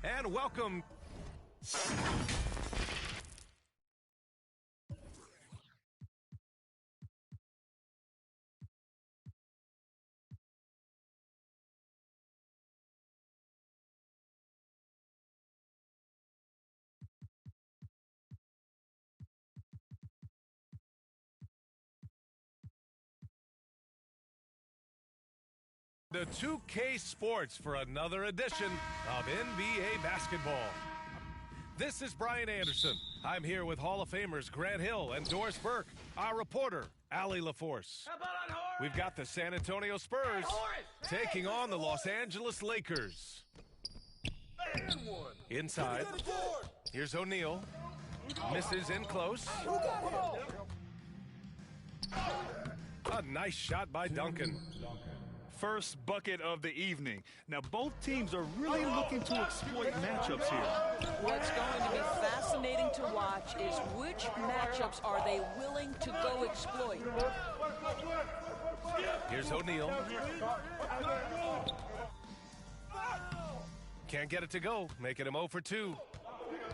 And welcome. To 2K Sports for another edition of NBA basketball. This is Brian Anderson. I'm here with Hall of Famers Grant Hill and Doris Burke, our reporter, Allie LaForce. We've got the San Antonio Spurs taking on the Los Angeles Lakers. Inside, here's O'Neal. Misses in close. A nice shot by Duncan. First bucket of the evening. Now, both teams are really looking to exploit matchups here. What's going to be fascinating to watch is which matchups are they willing to go exploit. Here's O'Neal. Can't get it to go, making him 0 for 2.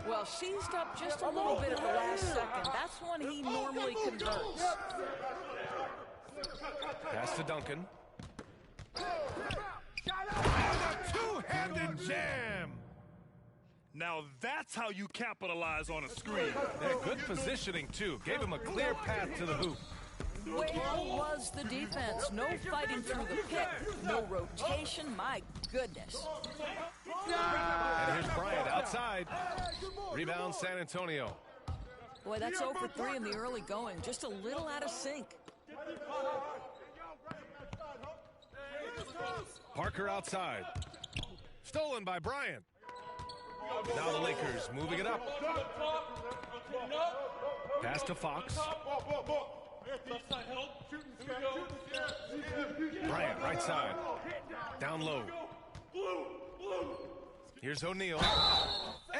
Well, seized up just a little bit at the last second. That's when he normally converts. Pass to Duncan. And a two-handed jam. Now that's how you capitalize on a screen. Yeah, good positioning, too. Gave him a clear path to the hoop. Where was the defense? No fighting through the pick. No rotation. My goodness. And here's Bryant outside. Rebound San Antonio. Boy, that's 0 for 3 in the early going. Just a little out of sync. Parker outside. Stolen by Bryant. Now the Lakers moving it up. Pass to Fox. Bryant right side. Down low. Here's O'Neal.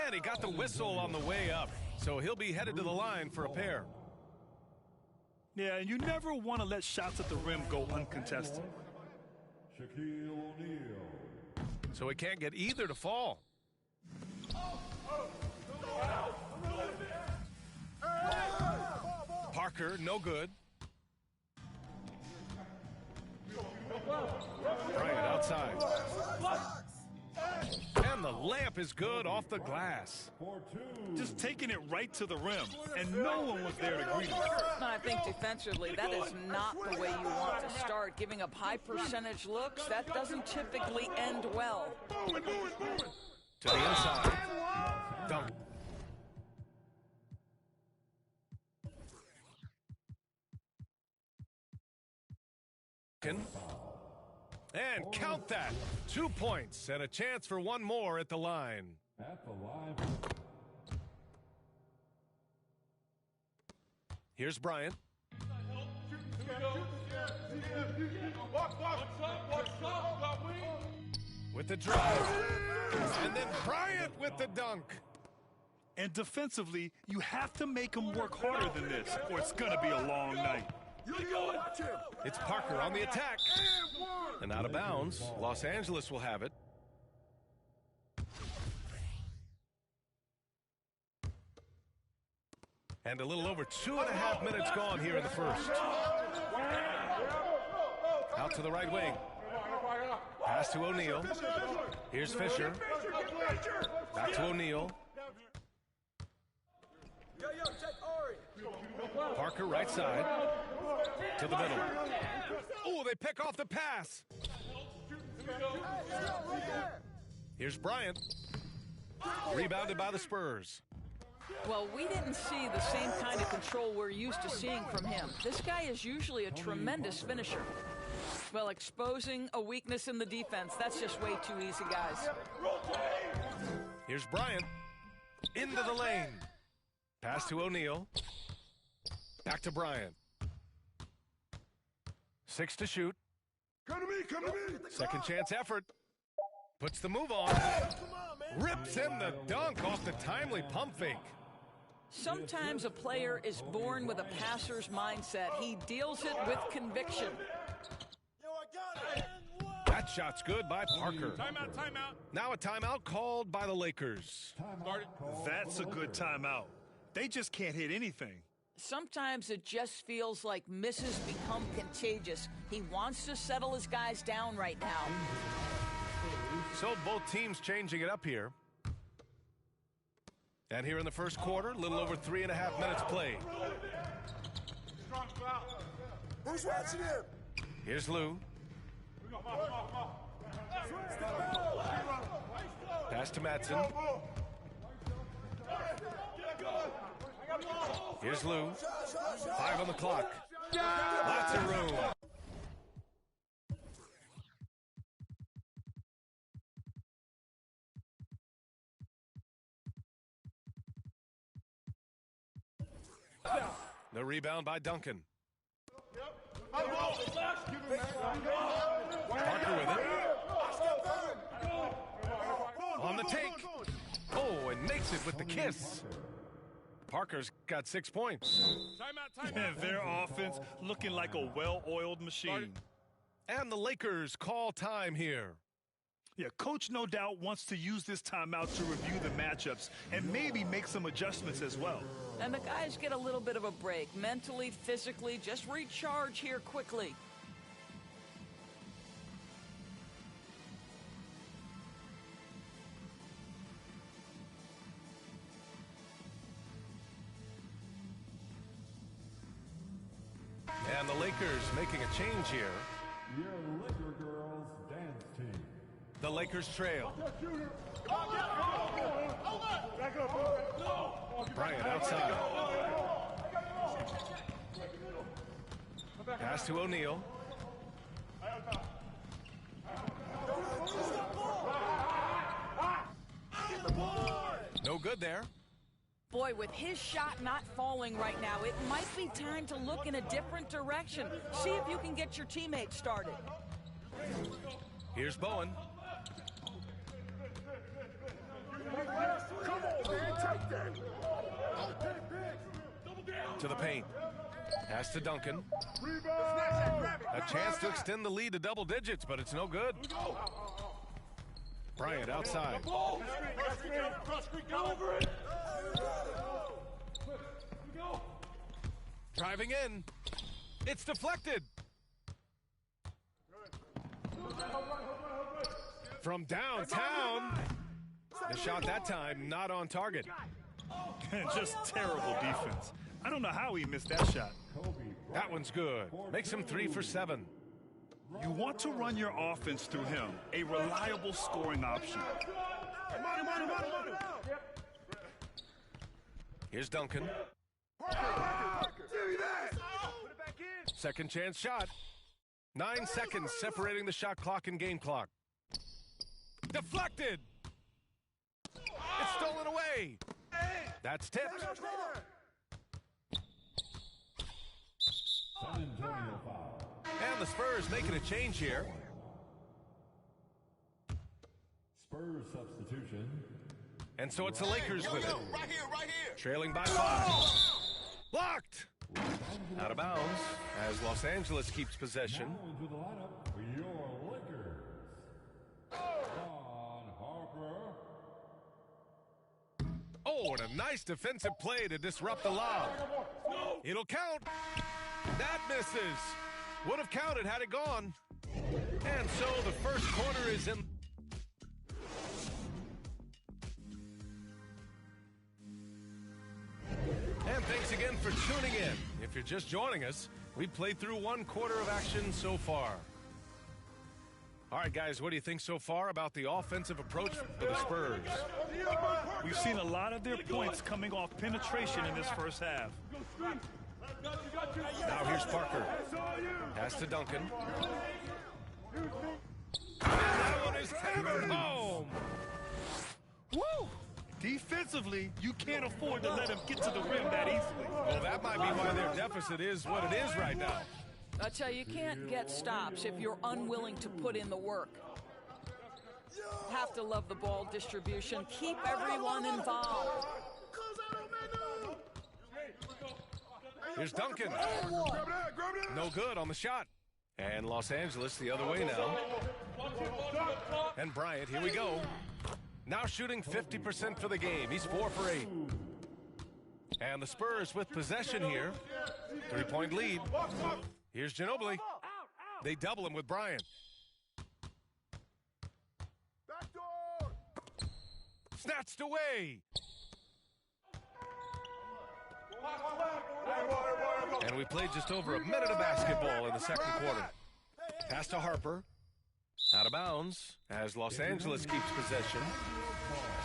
And he got the whistle on the way up. So he'll be headed to the line for a pair. Yeah, and you never want to let shots at the rim go uncontested. So he can't get either to fall. Parker, no good. Bryant outside. And the layup is good off the glass. Just taking it right to the rim, and no one was there to greet him. I think defensively, that is not the way you want to start. Giving up high percentage looks, that doesn't typically end well. To the inside. Dunk. And count that. 2 points and a chance for one more at the line. Here's Bryant. With the drive. And then Bryant with the dunk. And defensively, you have to make him work harder than this, or it's going to be a long night. It's Parker on the attack. And out of bounds. Los Angeles will have it. And a little over 2.5 minutes gone here in the first. Out to the right wing. Pass to O'Neal. Here's Fisher. Back to O'Neal. Parker right side. To the middle. Oh, they pick off the pass. Here's Bryant. Rebounded by the Spurs. Well, we didn't see the same kind of control we're used to seeing from him. This guy is usually a tremendous finisher. Well, exposing a weakness in the defense, that's just way too easy, guys. Here's Bryant. Into the lane. Pass to O'Neal. Back to Bryant. 6 to shoot. Come to me. Second chance effort. Puts the move on. Rips in the dunk off the timely pump fake. Sometimes a player is born with a passer's mindset. He deals it with conviction. That That shot's good by Parker. Timeout, timeout. Now a timeout called by the Lakers. That's a good timeout. They just can't hit anything. Sometimes it just feels like misses become contagious. He wants to settle his guys down right now. So both teams changing it up here. And here in the first quarter, a little over 3.5 minutes played. Who's watching him? Here's Lou. Pass to Madsen. Here's Lou. 5 on the clock. Lots of room. The rebound by Duncan. Parker with it. On the take. Oh, and makes it with the kiss. Parker's got 6 points. And their offense looking like a well-oiled machine. And the Lakers call time here. Yeah, Coach no doubt wants to use this timeout to review the matchups and maybe make some adjustments as well. And the guys get a little bit of a break. Mentally, physically, just recharge here quickly. And the Lakers making a change here. Your Laker girls dance team. The Lakers trail. Bryant outside. Pass to O'Neal. No good there. Boy, with his shot not falling right now, it might be time to look in a different direction. See if you can get your teammates started. Here's Bowen. To the paint. Pass to Duncan. A chance to extend the lead to double digits, but it's no good. Bryant outside. Driving in. It's deflected. From downtown. The shot that time not on target. Just terrible defense. I don't know how he missed that shot. That one's good. Makes him 3 for 7. You want to run your offense through him, a reliable scoring option. Here's Duncan. Second chance shot. 9 seconds separating the shot clock and game clock. Deflected. It's stolen away. That's tipped. San Antonio foul. And the Spurs making a change here. Spurs substitution. And so it's the Lakers with it. Right here. Trailing by 5. Blocked. Out of bounds as Los Angeles keeps possession. Now into the lineup for your Lakers. Ron Harper. Oh, and a nice defensive play to disrupt the lob. It'll count. That misses. Would have counted had it gone. And so the first quarter is in. And thanks again for tuning in. If you're just joining us, we've played through 1 quarter of action so far. All right, guys, what do you think so far about the offensive approach for the Spurs? We've seen a lot of their points coming off penetration in this first half. Now here's Parker. Pass to Duncan. And that one is hammered home. Woo! Defensively, you can't afford to let him get to the rim that easily. Well, that might be why their deficit is what it is right now. I tell you, you can't get stops if you're unwilling to put in the work. Have to love the ball distribution. Keep everyone involved. Here's Duncan. No good on the shot. And Los Angeles the other way now. And Bryant, here we go. Now shooting 50% for the game. He's 4 for 8. And the Spurs with possession here. 3-point lead. Here's Ginobili. They double him with Bryant. Snatched away. And we played just over a minute of basketball in the second quarter. Pass to Harper. Out of bounds as Los Angeles keeps possession.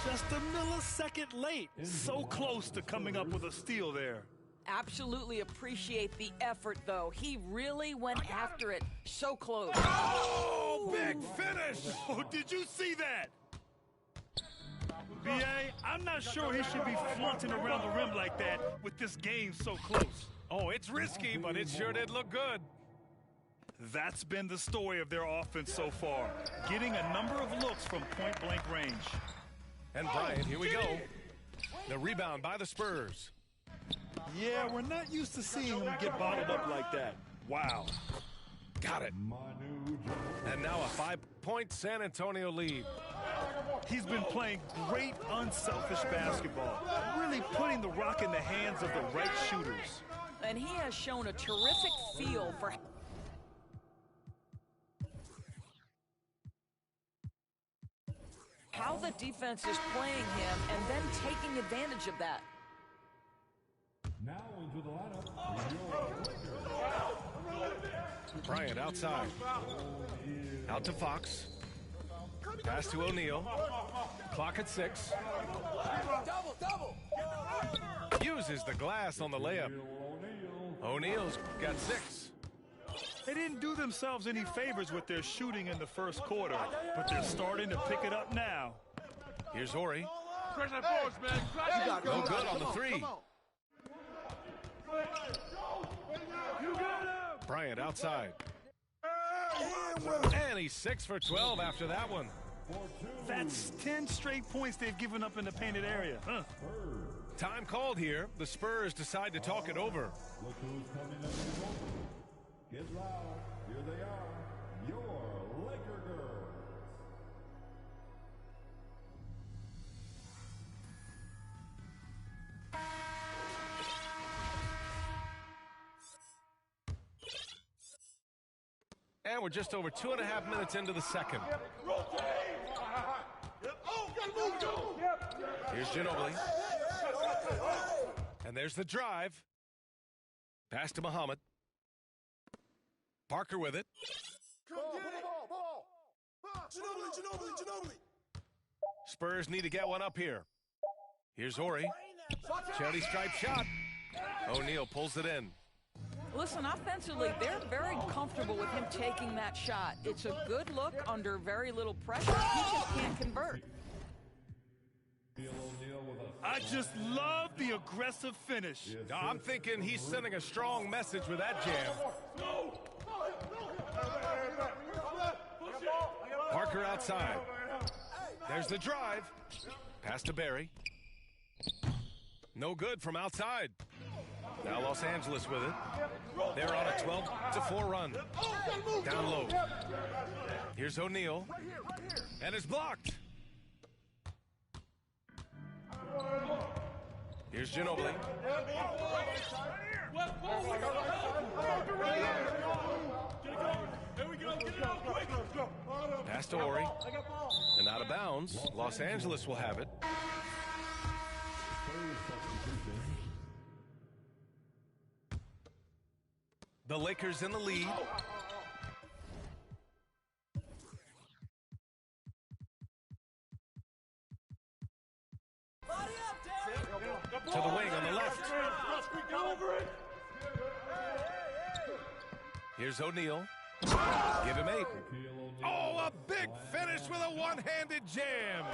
Just a millisecond late. So close to coming up with a steal there. Absolutely appreciate the effort, though. He really went after it. So close. Oh, big finish! Oh, did you see that? B.A., I'm not sure he should be flaunting around the rim like that with this game so close. Oh, it's risky, but it sure did look good. That's been the story of their offense so far, getting a number of looks from point-blank range. And Bryant, here we go. The rebound by the Spurs. Yeah, we're not used to seeing him get bottled up like that. Wow. Got it. And now a 5-point San Antonio lead. He's been playing great, unselfish basketball, really putting the rock in the hands of the right shooters. And he has shown a terrific feel for how the defense is playing him and then taking advantage of that. Now into the lineup. Bryant outside. Out to Fox. Pass to O'Neal. Clock at 6. Uses the glass on the layup. O'Neal's got 6. They didn't do themselves any favors with their shooting in the first quarter, but they're starting to pick it up now. Here's Horry. Hey, No good on the 3. Bryant outside. And he's 6 for 12 after that one. That's 10 straight points they've given up in the painted area. Time called here. The Spurs decide to talk it over. Look who's coming up in the open. Get loud. Here they are. Your Laker girls. And we're just over 2.5 minutes into the second. Here's Ginobili. And there's the drive. Pass to Muhammad. Parker with it. Ginobili. Spurs need to get one up here. Here's Horry. Charity stripe shot. O'Neal pulls it in. Listen, offensively, they're very comfortable with him taking that shot. It's a good look under very little pressure. He just can't convert. I just love the aggressive finish. I'm thinking he's sending a strong message with that jam. Parker outside. There's the drive. Pass to Barry. No good from outside. Now Los Angeles with it. They're on a 12-4 run. Down low. Here's O'Neal. And it's blocked. Here's Ginobili. Pass to Horry. And out of bounds. Los Angeles will have it. The Lakers in the lead. To the wing on the left. Here's O'Neal. Give him 8. Oh, a big finish with a one-handed jam.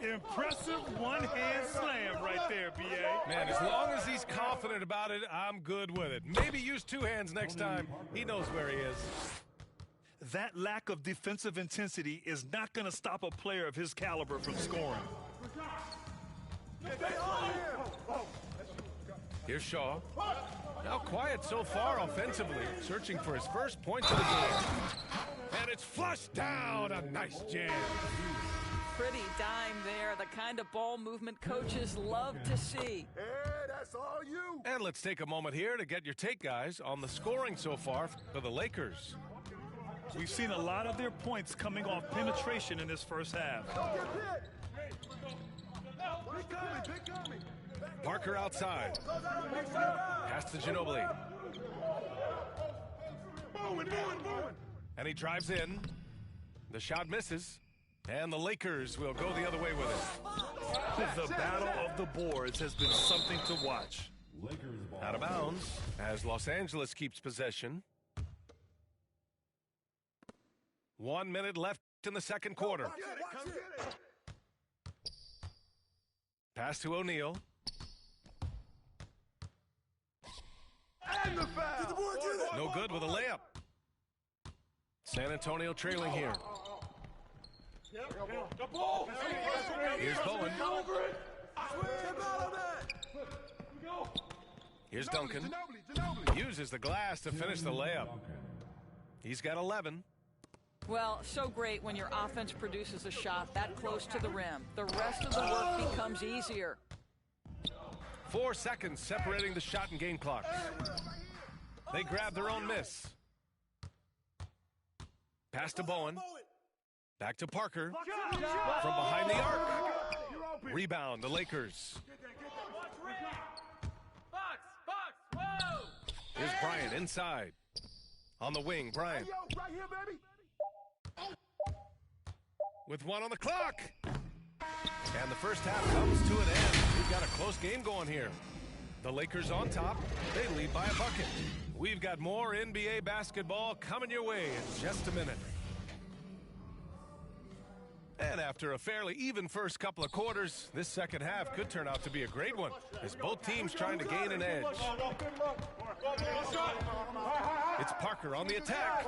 Impressive one-hand slam right there, B.A. Man, as long as he's confident about it, I'm good with it. Maybe use 2 hands next time. He knows where he is. That lack of defensive intensity is not going to stop a player of his caliber from scoring. Here's Shaw. Now quiet so far offensively, searching for his first points of the game. And it's flushed down. A nice jam. Pretty dime there, the kind of ball movement coaches love to see. Hey, that's all you. And let's take a moment here to get your take, guys, on the scoring so far for the Lakers. We've seen a lot of their points coming off penetration in this first half. Parker outside. Pass to Ginobili. And he drives in. The shot misses. And the Lakers will go the other way with it. The battle of the boards has been something to watch. Lakers ball. Out of bounds as Los Angeles keeps possession. 1 minute left in the second quarter. Pass to O'Neal. No good with a layup. San Antonio trailing here. Here's Bowen. Here's Duncan. Uses the glass to finish the layup. He's got 11. Well, so great when your offense produces a shot that close to the rim. The rest of the work becomes easier. 4 seconds separating the shot and game clock. They grab their own miss. Pass to Bowen. Back to Parker. From behind the arc. Rebound, the Lakers. Here's Bryant inside. On the wing, Bryant. With 1 on the clock. And the first half comes to an end. We've got a close game going here. The Lakers on top. They lead by a bucket. We've got more NBA basketball coming your way in just a minute. And after a fairly even first couple of quarters, this second half could turn out to be a great one, as both teams trying to gain an edge. It's Parker on the attack.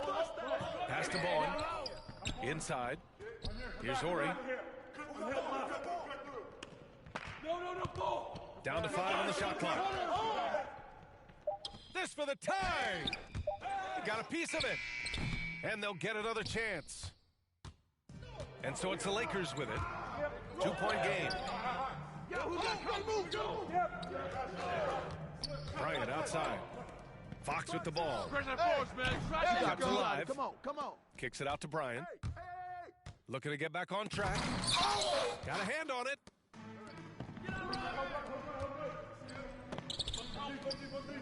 Pass to Bowen. Inside. Here's Ori. Down to 5 on the shot clock. This for the tie. Got a piece of it. And they'll get another chance. And so it's the Lakers with it. 2-point game. Bryant outside. Fox with the ball. Kept alive. Come on. Kicks it out to Bryant. Looking to get back on track. Got a hand on it.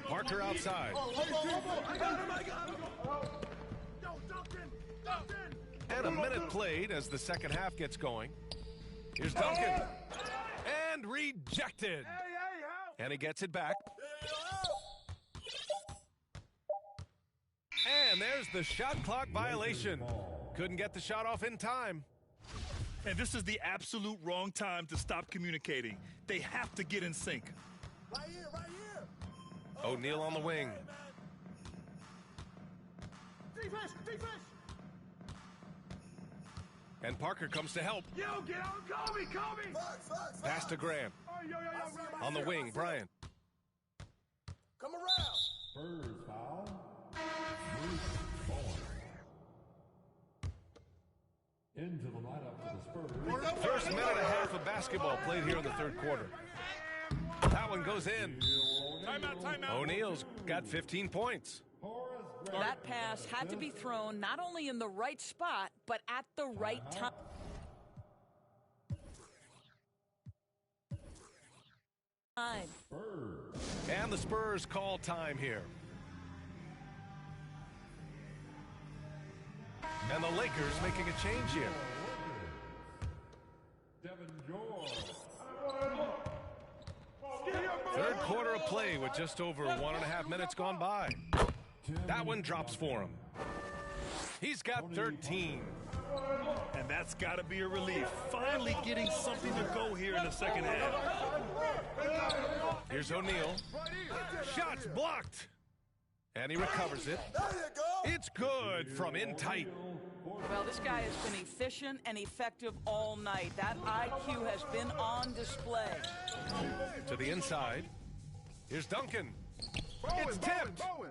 Parker outside. And a minute played as the second half gets going. Here's Duncan. And rejected. And he gets it back. And there's the shot clock violation. Couldn't get the shot off in time. And this is the absolute wrong time to stop communicating. They have to get in sync. Right here. O'Neal on the wing. Defense. And Parker comes to help. Yo, get on, call me. Pass to Graham. On the wing, Bryant. Come around. Spurs foul. Bruce Bowen. Into the lineup for the Spurs. First minute and a half of basketball played here in the third quarter. That one goes in. Timeout. O'Neal's got 15 points. That pass had to be thrown not only in the right spot, but at the right time. And the Spurs call time here. And the Lakers making a change here. Devin George. Third quarter of play with just over 1.5 minutes gone by. That one drops for him. He's got 13. And that's got to be a relief. Finally getting something to go here in the second half. Here's O'Neal. Shots blocked. And he recovers it. It's good from in tight. Well, this guy has been efficient and effective all night. That IQ has been on display. To the inside. Here's Duncan. Bowen, It's tipped. Bowen.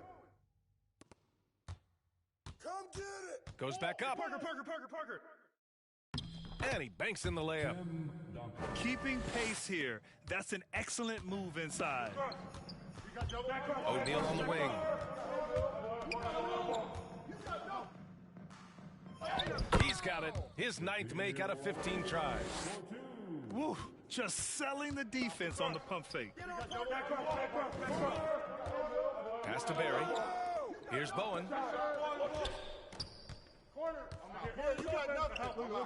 Come get it. Goes back up. Parker. And he banks in the layup. Keeping pace here. That's an excellent move inside. O'Neal on the wing. He's got it. His 9th make out of 15 tries. Woo, just selling the defense on the pump fake. Pass to Barry. Here's Bowen.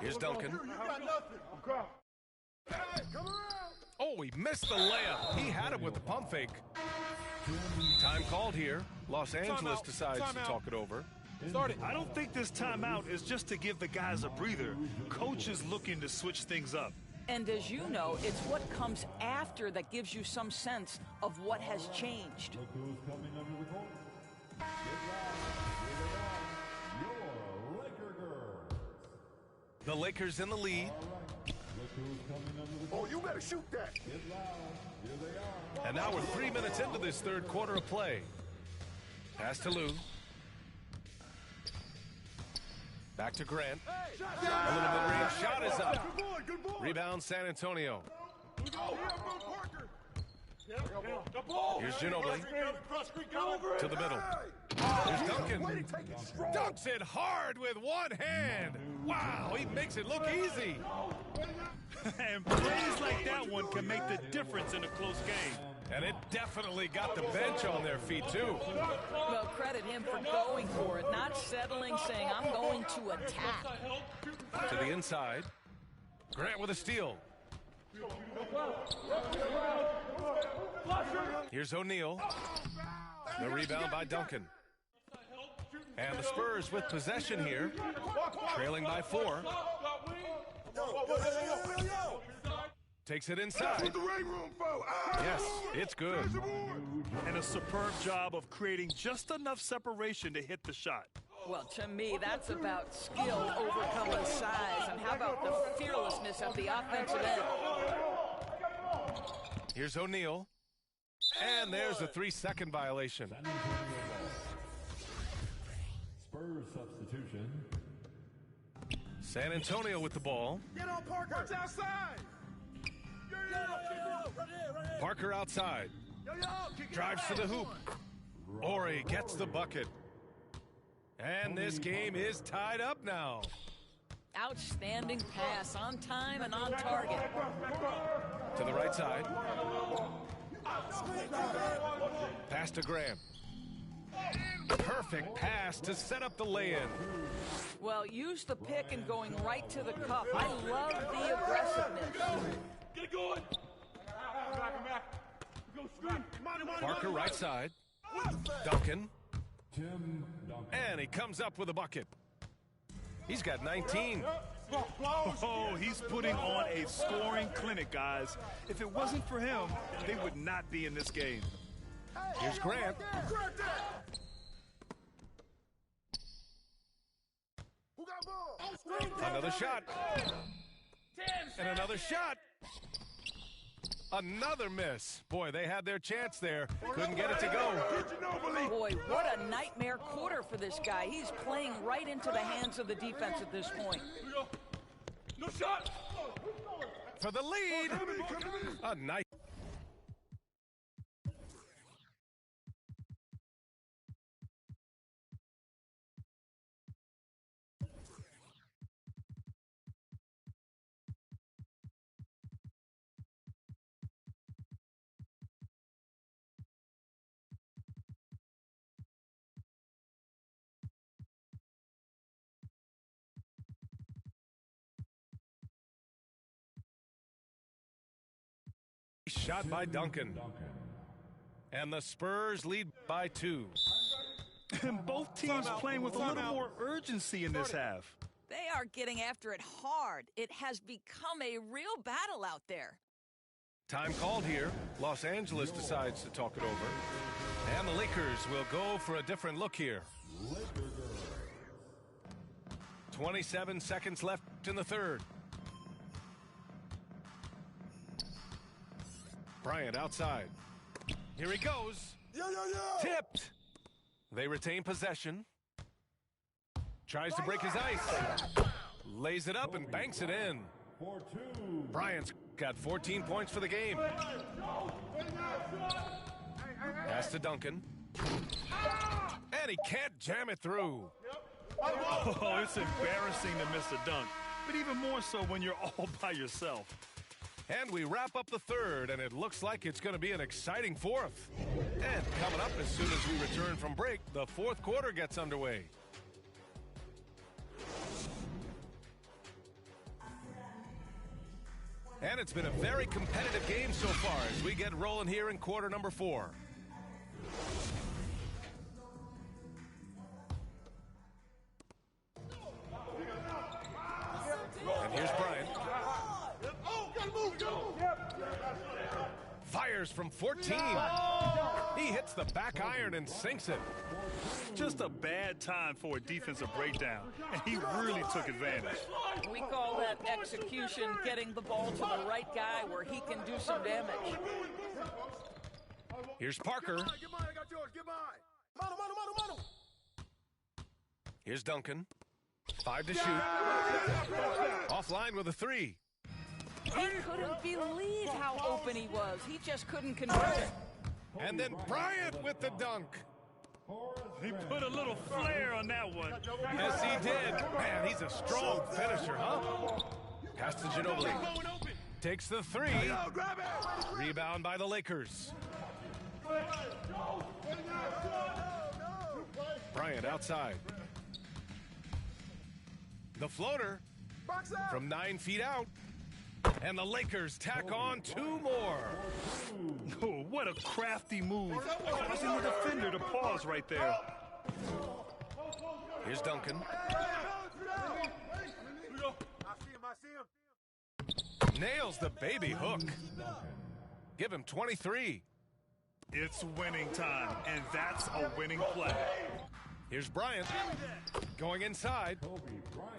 Here's Duncan. Oh, he missed the layup. He had it with the pump fake. Time called here. Los Angeles decides to talk it over. I don't think this timeout is just to give the guys a breather. Coach is looking to switch things up. And as you know, it's what comes after that gives you some sense of what has changed. Look who's coming under the court. Get loud. Here they are. Your Laker girls. The Lakers in the lead. Look who's coming under the court. Oh, you better shoot that. Get loud. Here they are. And now we're 3 minutes into this third quarter of play. Pass to Lou. Back to Grant. A little mid-range shot is up. Good boy. Rebound San Antonio. Here's Ginobili to the middle. Here's Duncan. Dunks it hard with one hand. Wow, he makes it look easy. And plays like that one can make the difference in a close game. And it definitely got the bench on their feet, too. Well, credit him for going for it, not settling, saying, I'm going to attack. To the inside. Grant with a steal. Here's O'Neal. The rebound by Duncan. And the Spurs with possession here, trailing by 4. Takes it inside. Yes, it's good. And a superb job of creating just enough separation to hit the shot. Well, to me, that's about skill overcoming size. And how about the fearlessness at the offensive end? Here's O'Neal. And there's a 3-second violation. Spurs substitution. San Antonio with the ball. Get on Parker. Watch outside. Parker outside. Drives to the hoop. Ori gets the bucket. And this game is tied up now. Outstanding pass, on time and on target. To the right side. Pass to Graham. Perfect pass to set up the lay-in. Well, use the pick and going right to the cup. I love the aggressiveness. Get it going. Parker right side. Duncan. Tim Duncan. And he comes up with a bucket. He's got 19. Oh, he's putting on a scoring clinic, guys. If it wasn't for him, they would not be in this game. Here's Grant. Another shot. And another shot. Another miss. Boy, they had their chance there. Couldn't get it to go. Boy, what a nightmare quarter for this guy. He's playing right into the hands of the defense at this point. No shot. For the lead. A nice. Shot by Duncan. And the Spurs lead by 2. And both teams playing with a little more urgency in this half. They are getting after it hard. It has become a real battle out there. Time called here. Los Angeles decides to talk it over. And the Lakers will go for a different look here. 27 seconds left in the third. Bryant outside. Here he goes. Tipped. They retain possession. Tries to break his ice. Lays it up and banks it in. 4-2. Bryant's got 14 points for the game. Pass to Duncan. And he can't jam it through. Oh, it's embarrassing to miss a dunk, but even more so when you're all by yourself. And we wrap up the third, and it looks like it's going to be an exciting fourth. And coming up as soon as we return from break, the fourth quarter gets underway. And it's been a very competitive game so far as we get rolling here in quarter number 4. And here's Bryant. Fires from 14. He hits the back iron and sinks it. Just a bad time for a defensive breakdown, and he really took advantage. We call that execution, getting the ball to the right guy where he can do some damage. Here's Parker. Here's Duncan. 5 to shoot. Offline with a 3. He couldn't believe how open he was. He just couldn't convert it. And then Bryant with the dunk. He put a little flair on that one. Yes, he did. Man, he's a strong finisher, huh? Pass to Ginobili. Takes the 3. Rebound by the Lakers. Bryant outside. The floater from 9 feet out. And the Lakers tack on 2 more. Oh, what a crafty move. Causing the defender to pause right there. Here's Duncan. Nails the baby hook. Give him 23. It's winning time, and that's a winning play. Here's Bryant going inside.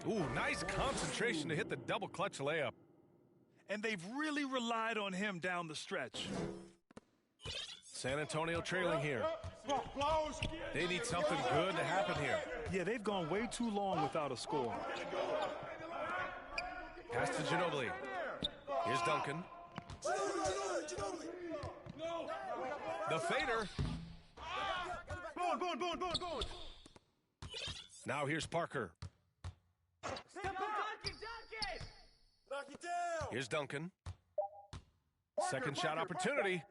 Ooh, nice concentration to hit the double clutch layup. And they've really relied on him down the stretch. San Antonio trailing here. They need something good to happen here. Yeah, they've gone way too long without a score. Pass to Ginobili. Here's Duncan. The fader. Now here's Parker. Here's Duncan. Second shot opportunity.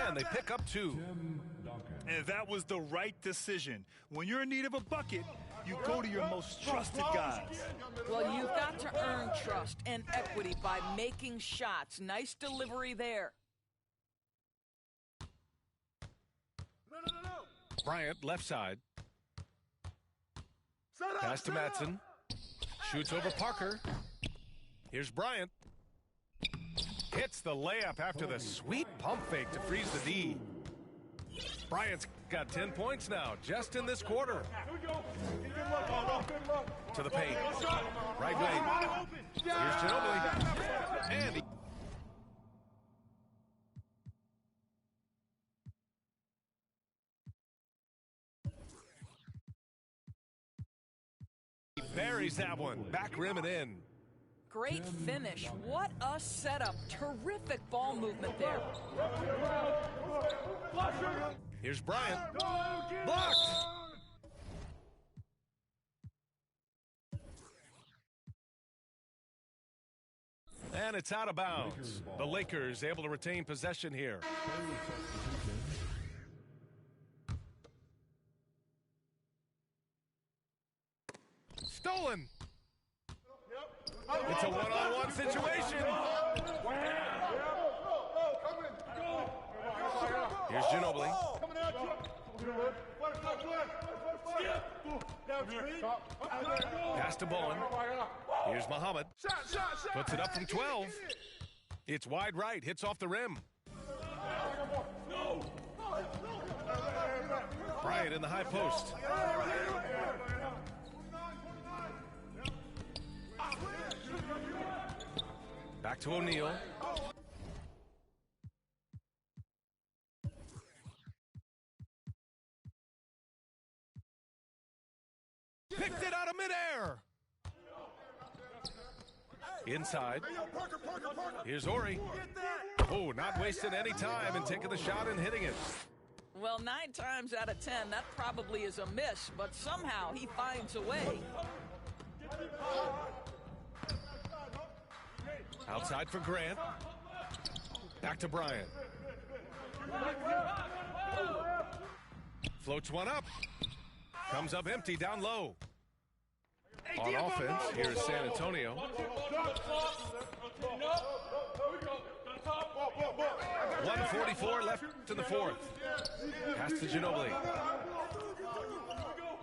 And they pick up 2. And that was the right decision. When you're in need of a bucket, you go to your most trusted guys. Well, you've got to earn trust and equity by making shots. Nice delivery there. Bryant left side. Pass to Madsen. Shoots over Parker. Here's Bryant. Hits the layup after the sweet pump fake to freeze the D. Bryant's got 10 points now, just in this quarter. To the paint. Right wing. Here's Ginobili. And he... buries that one. Back rim and in. Great finish. What a setup. Terrific ball movement there. Here's Bryant. Blocked. And it's out of bounds. The Lakers able to retain possession here. Stolen. It's a one-on-one situation. Here's Ginobili. Pass to Bowen. Here's Muhammad. Puts it up from 12. It's wide right. Hits off the rim. Bryant in the high post. Back to O'Neal. Picked it out of midair. Inside. Here's Ori. Oh, not wasting any time and taking the shot and hitting it. Well, 9 times out of 10, that probably is a miss, but somehow he finds a way. Outside for Grant. Back to Bryant. Floats one up. Comes up empty down low. On offense, here's San Antonio. 1:44 left in the fourth. Pass to Ginobili.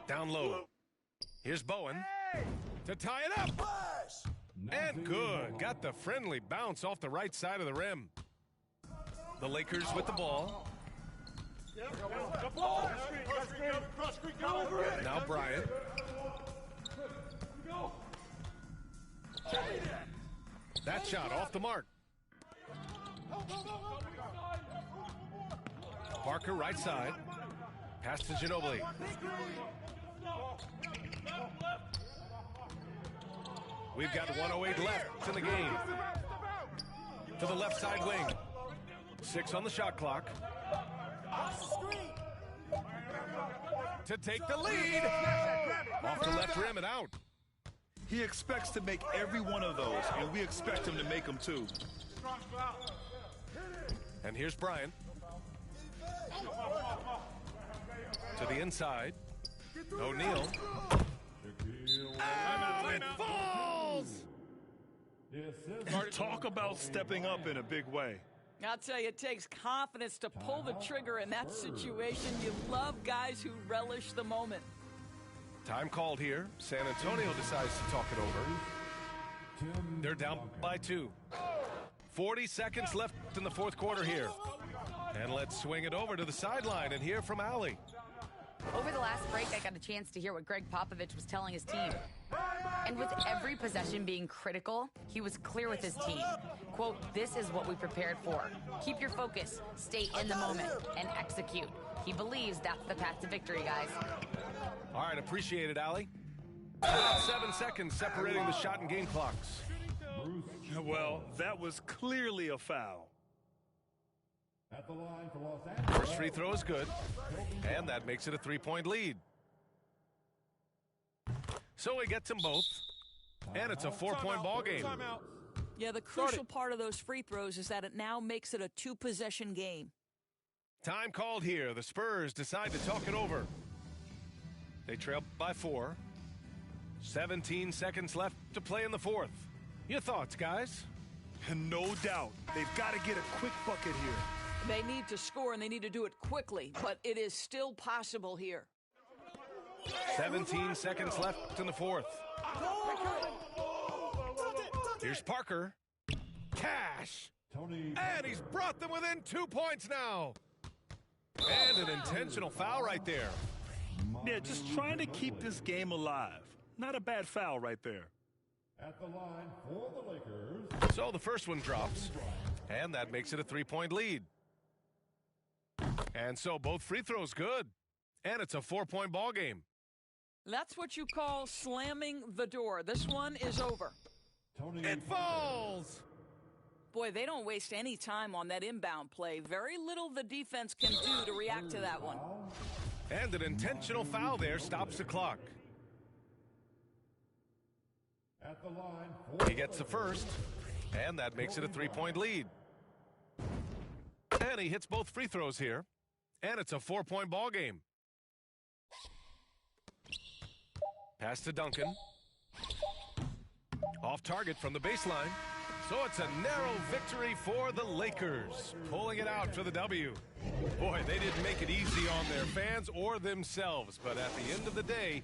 Down low. Here's Bowen to tie it up. And good. Got the friendly bounce off the right side of the rim. The Lakers with the ball. Now Bryant. That shot off the mark. Parker right side. Pass to Ginobili. We've got 1:08 left in the game. To the left side wing. 6 on the shot clock. To take the lead. Off the left rim and out. He expects to make every one of those, and we expect him to make them too. And here's Bryant. To the inside. O'Neal. Oh, it falls! Talk about stepping up in a big way. I'll tell you, it takes confidence to pull the trigger in that situation. You love guys who relish the moment. Time called here. San Antonio decides to talk it over. They're down by 2. 40 seconds left in the fourth quarter here. And let's swing it over to the sideline and hear from Allie. Over the last break, I got a chance to hear what Greg Popovich was telling his team. And with every possession being critical, he was clear with his team. Quote, "This is what we prepared for. Keep your focus, stay in the moment, and execute." He believes that's the path to victory, guys. All right, appreciate it, Allie. About 7 seconds separating the shot and game clocks. Well, that was clearly a foul. At the line for Los Angeles. First free throw is good, and that makes it a 3-point lead. So he gets them both, and it's a 4-point ball game. Yeah, the crucial part of those free throws is that it now makes it a 2-possession game. Time called here. The Spurs decide to talk it over. They trail by 4. 17 seconds left to play in the fourth. Your thoughts, guys? And no doubt, they've got to get a quick bucket here. They need to score, and they need to do it quickly, but it is still possible here. 17 seconds left in the fourth. Here's Parker. Cash. And he's brought them within 2 points now. And an intentional foul right there. Yeah, just trying to keep this game alive. Not a bad foul right there. At the line for the Lakers. So the first one drops, and that makes it a 3-point lead. And so both free throws good, and it's a 4-point ball game. That's what you call slamming the door. This one is over. It falls! Boy, they don't waste any time on that inbound play. Very little the defense can do to react to that one. And an intentional foul there stops the clock. At the line for He gets the first, and that makes it a 3-point lead. And he hits both free throws here, and it's a 4-point ball game. Pass to Duncan. Off target from the baseline. So it's a narrow victory for the Lakers, pulling it out for the W. Boy, they didn't make it easy on their fans or themselves, but at the end of the day,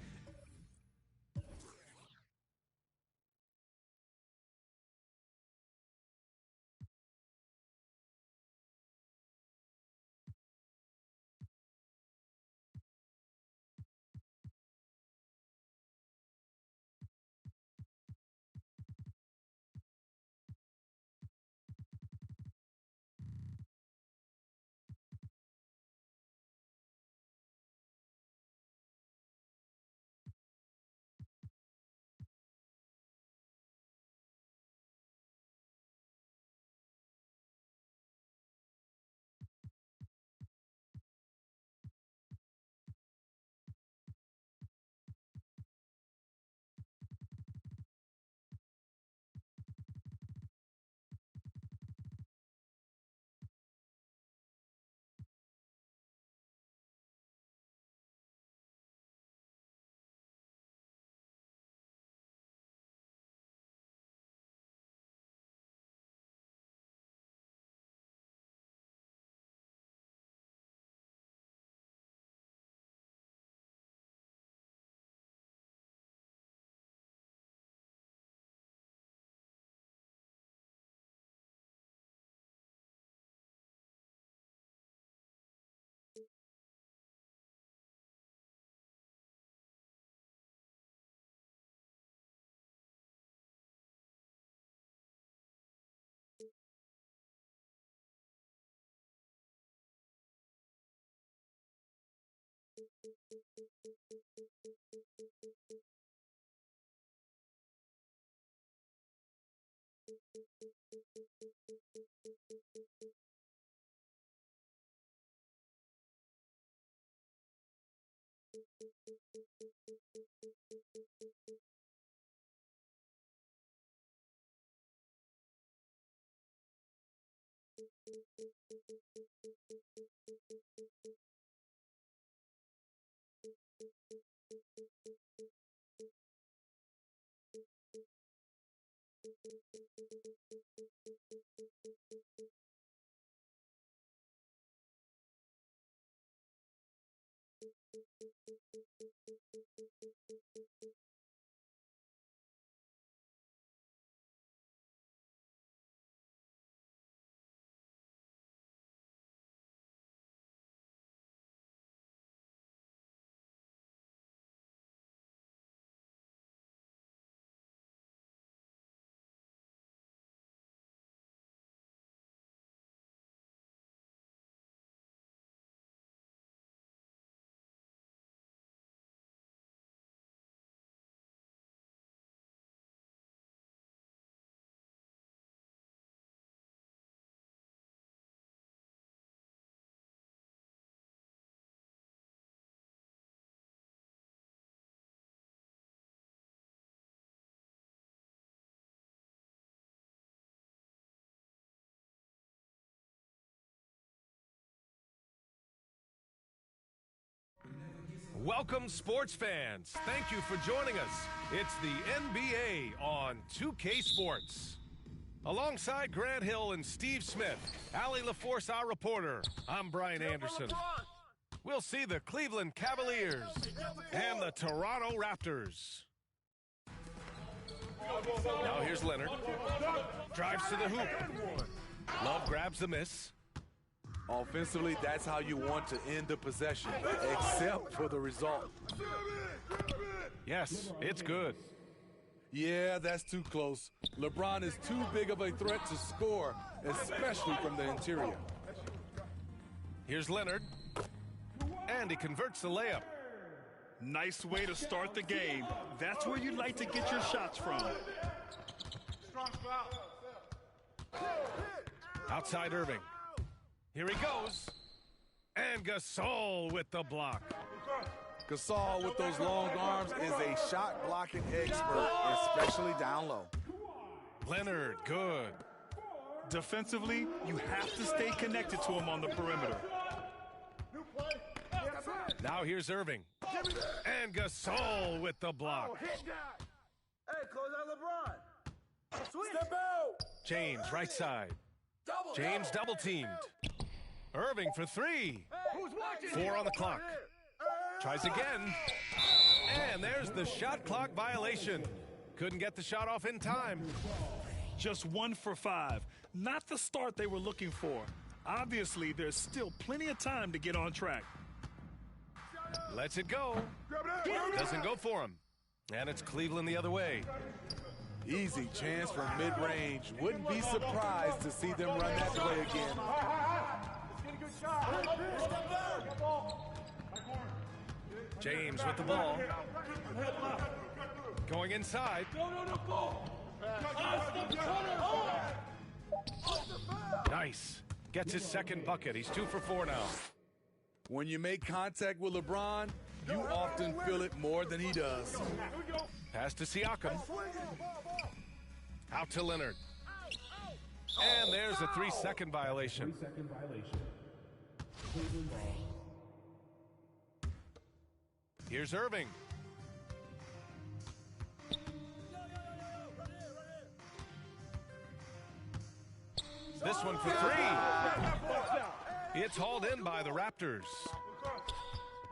Welcome, sports fans. Thank you for joining us. It's the NBA on 2K Sports. Alongside Grant Hill and Steve Smith, Allie LaForce, our reporter, I'm Brian Anderson. We'll see the Cleveland Cavaliers and the Toronto Raptors. Now here's Leonard. Drives to the hoop. Love grabs the miss. Offensively, that's how you want to end the possession, except for the result. Yes, it's good. Yeah, that's too close. LeBron is too big of a threat to score, especially from the interior. Here's Leonard. And he converts the layup. Nice way to start the game. That's where you'd like to get your shots from. Outside Irving. Here he goes. And Gasol with the block. Gasol with those long arms is a shot blocking expert, especially down low. Leonard, good. Defensively, you have to stay connected to him on the perimeter. Now here's Irving. And Gasol with the block. Hey, close out LeBron. Step out! James, right side. James double teamed. Irving for three. 4 on the clock. Tries again. And there's the shot clock violation. Couldn't get the shot off in time. Just 1 for 5. Not the start they were looking for. Obviously, there's still plenty of time to get on track. Lets it go. Doesn't go for him. And it's Cleveland the other way. Easy chance from mid-range. Wouldn't be surprised to see them run that play again. James with the ball. Going inside. Nice. Gets his second bucket. He's 2 for 4 now. When you make contact with LeBron, you often feel it more than he does. Pass to Siakam. Out to Leonard. And there's a 3-second violation. Here's Irving. This one for 3. It's hauled in by the Raptors.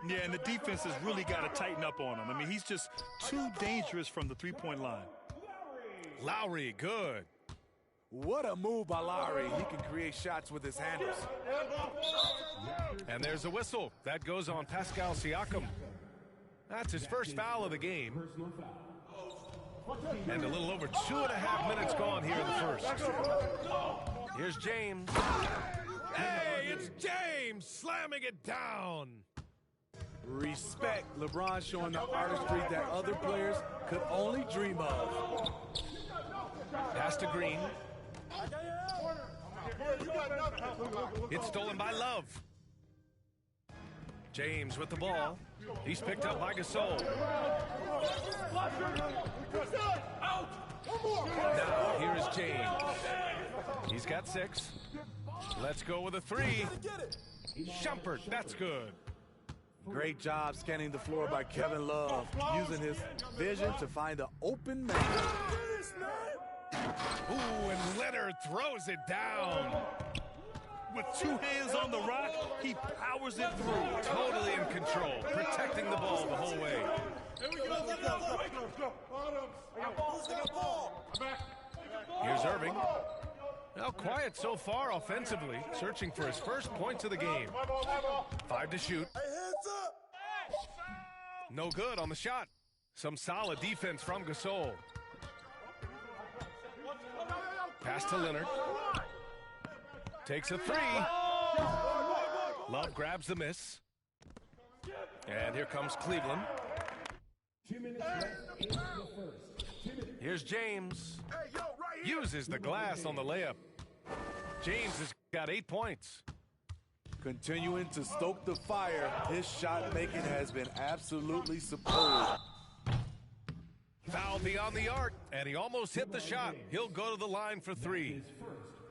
Yeah, and the defense has really got to tighten up on him. I mean, he's just too dangerous from the three-point line. Lowry, good. What a move by Lowry. He can create shots with his handles. And there's a whistle. That goes on Pascal Siakam. That's his first foul of the game. And a little over 2.5 minutes gone here in the first. Here's James. Hey, it's James slamming it down. Respect. LeBron showing the artistry that other players could only dream of. Pass to Green. It's stolen by Love. James with the ball. He's picked up by Gasol. Now, here is James. He's got 6. Let's go with a 3. Shumpert, that's good. Great job scanning the floor by Kevin Love, using his vision to find the open man. Ooh, and Leonard throws it down. With 2 hands on the rock, he powers it through. Totally in control, protecting the ball the whole way. Here's Irving. Now quiet so far offensively, searching for his first points of the game. 5 to shoot. No good on the shot. Some solid defense from Gasol. Pass to Leonard. Takes a 3. Love grabs the miss. And here comes Cleveland. 2 minutes left in the first. 2 minutes. Here's James. Uses the glass on the layup. James has got 8 points. Continuing to stoke the fire, his shot making has been absolutely superb. Foul beyond the arc, and he almost hit the shot. He'll go to the line for 3.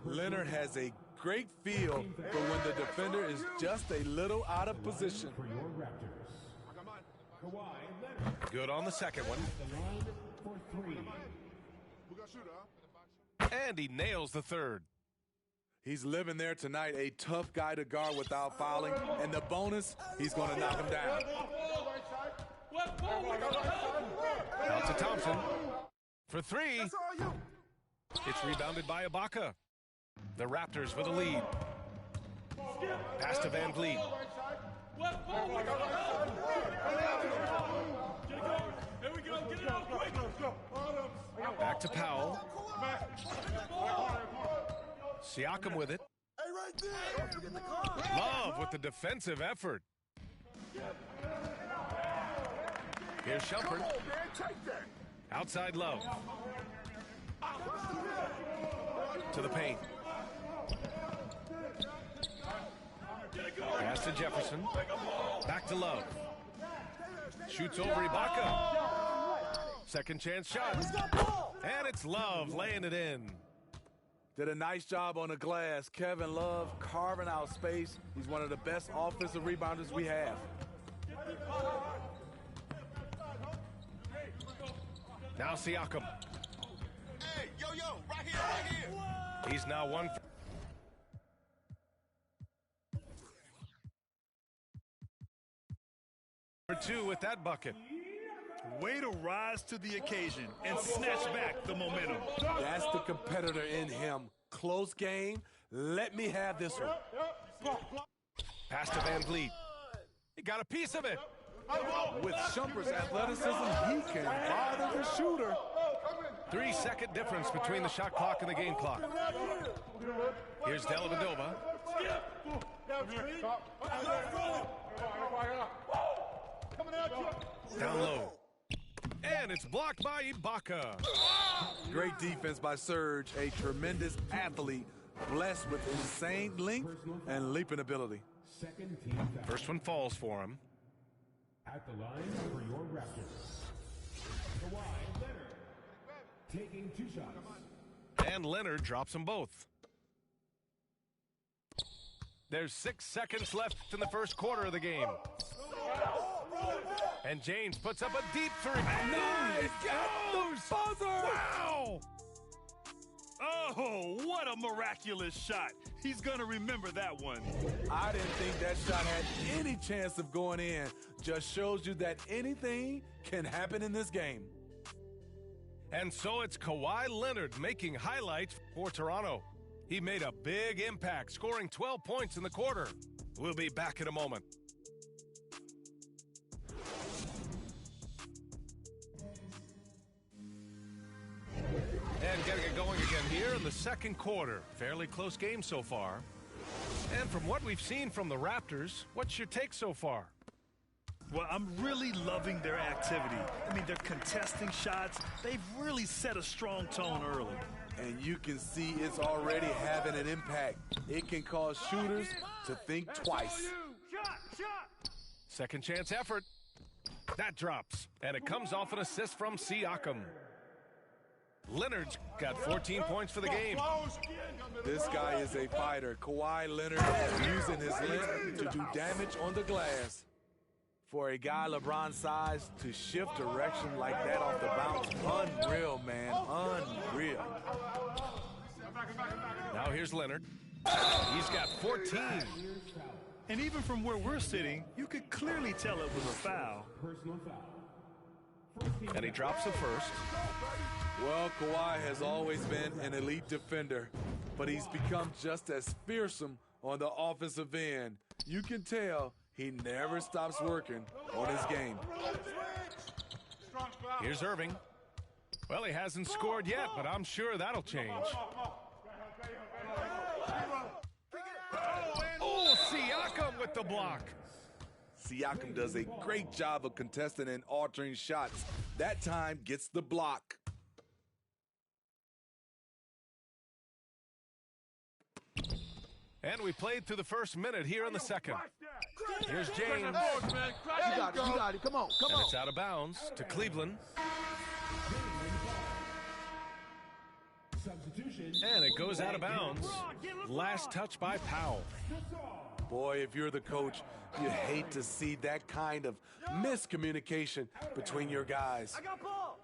Leonard has a great feel for when the defender is just a little out of position. For your Raptors. Kawhi Leonard. Good on the second one. The line for 3. And he nails the third. He's living there tonight, a tough guy to guard without fouling, and the bonus, he's going to knock him down. Out to Thompson for 3. It's rebounded by Ibaka. The Raptors with a lead. Pass to Van Vliet. Back to Powell. Siakam with it. Love with the defensive effort. Here's Shumpert. Outside Love. To the paint. Pass to Jefferson. Back to Love. Shoots over Ibaka. Second chance shot. And it's Love laying it in. Did a nice job on the glass. Kevin Love carving out space. He's one of the best offensive rebounders we have. Now Siakam. Hey, yo, right here. He's now 1 for 2 with that bucket. Way to rise to the occasion and snatch back the momentum. That's the competitor in him. Close game. Let me have this one. Pass to Van Vliet. He got a piece of it. With Shumpert's athleticism, he can bother the shooter. 3-second difference between the shot clock and the game clock. Here's Dellavedova. Down low. And it's blocked by Ibaka. Great defense by Serge, a tremendous athlete, blessed with insane length and leaping ability. Second team foul. First one falls for him. At the line for your Raptors. Kawhi Leonard. Taking 2 shots. And Leonard drops them both. There's 6 seconds left in the first quarter of the game. And James puts up a deep 3. Nice! Goes! Wow! Oh, what a miraculous shot. He's going to remember that one. I didn't think that shot had any chance of going in. Just shows you that anything can happen in this game. And so it's Kawhi Leonard making highlights for Toronto. He made a big impact, scoring 12 points in the quarter. We'll be back in a moment. And getting it going again here in the second quarter. Fairly close game so far. And from what we've seen from the Raptors, what's your take so far? Well, I'm really loving their activity. I mean, they're contesting shots. They've really set a strong tone early. And you can see it's already having an impact. It can cause shooters to think twice. Second chance effort. That drops, and it comes off an assist from Siakam. Leonard's got 14 points for the game. This guy is a fighter. Kawhi Leonard using his length to do damage on the glass. For a guy LeBron's size to shift direction like that off the bounce, unreal, man, unreal. Now here's Leonard. He's got 14. And even from where we're sitting, you could clearly tell it was a foul. And he drops the first. Well, Kawhi has always been an elite defender, but he's become just as fearsome on the offensive end. You can tell he never stops working on his game. Here's Irving. Well, he hasn't scored yet, but I'm sure that'll change. Oh, Siakam with the block. Siakam does a great job of contesting and altering shots. That time gets the block. And we played through the first minute here in the second. Here's James. You got it. Come on. And it's out of bounds to Cleveland. And it goes out of bounds. Last touch by Powell. Boy, if you're the coach, you hate to see that kind of miscommunication between your guys. I got ball.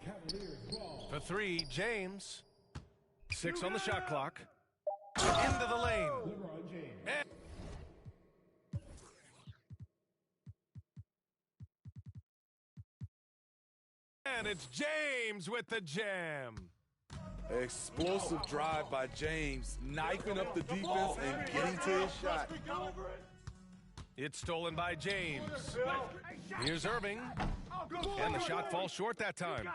For three, James. 6 on the shot clock. Into the lane. And it's James with the jam. Explosive drive by James, knifing up the defense and getting to his shot. It's stolen by James. Here's Irving. And the shot falls short that time.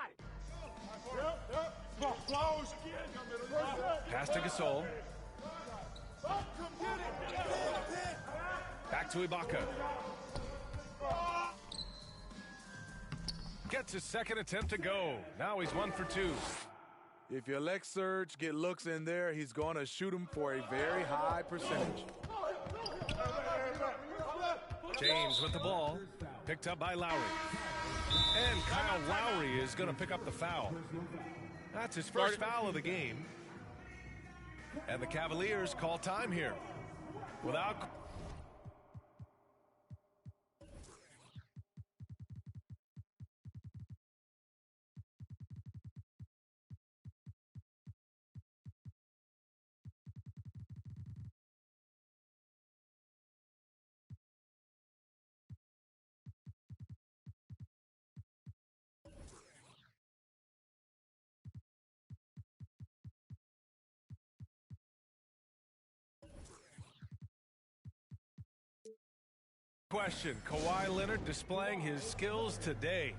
Pass to Gasol. Back to Ibaka. Gets his second attempt to go. Now he's 1 for 2. If you let Serge get looks in there, he's going to shoot him for a very high percentage. James with the ball. Picked up by Lowry. And Kyle Lowry is going to pick up the foul. That's his first foul of the game. And the Cavaliers call time here. Without... Question, Kawhi Leonard displaying his skills today.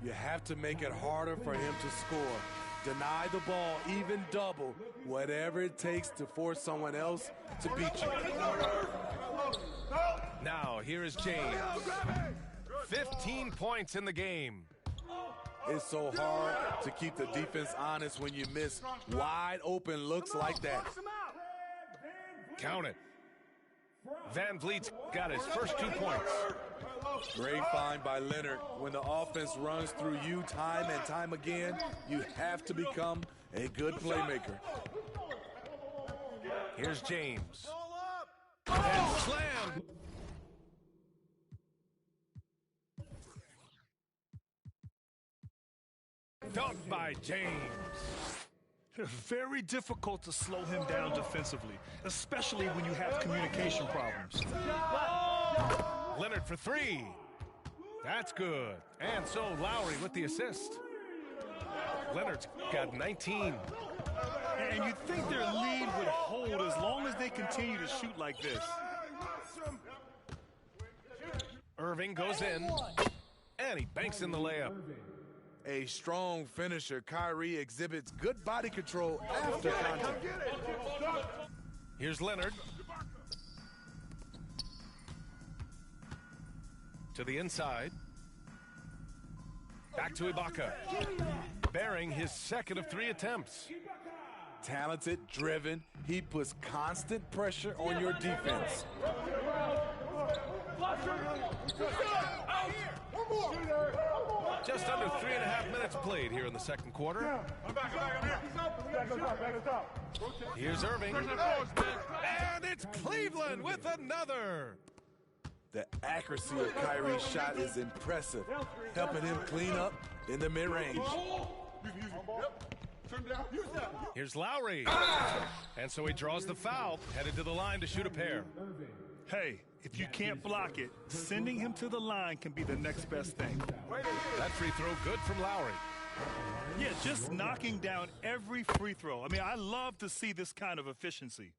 You have to make it harder for him to score. Deny the ball, even double, whatever it takes to force someone else to beat you. Now, here is James. 15 points in the game. It's so hard to keep the defense honest when you miss wide open looks like that. Count it. Van Vliet's got his first 2 points. Great find by Leonard. When the offense runs through you time and time again, you have to become a good playmaker. Here's James. And slammed. Dunked by James. Very difficult to slow him down defensively, especially when you have communication problems. Leonard for 3. That's good. And so Lowry with the assist. Leonard's got 19. And you'd think their lead would hold as long as they continue to shoot like this. Irving goes in, and he banks in the layup. A strong finisher, Kyrie exhibits good body control after contact. Here's Leonard. To the inside. Back to Ibaka. Bearing his second of 3 attempts. Talented, driven. He puts constant pressure on your defense. Just under 3.5 minutes played here in the second quarter. Here's Irving. And it's Cleveland with another. The accuracy of Kyrie's shot is impressive, helping him clean up in the mid-range. Here's Lowry. And so he draws the foul, headed to the line to shoot a pair. Hey, if you can't block it, sending him to the line can be the next best thing. That free throw good from Lowry. Yeah, just knocking down every free throw. I mean, I love to see this kind of efficiency.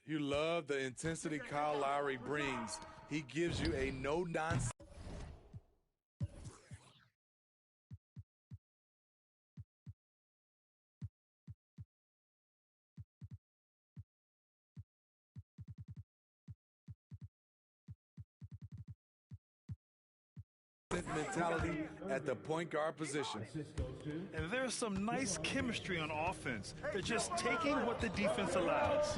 You love the intensity Kyle Lowry brings. He gives you a no-nonsense. Mentality at the point guard position. And there's some nice chemistry on offense. They're just taking what the defense allows.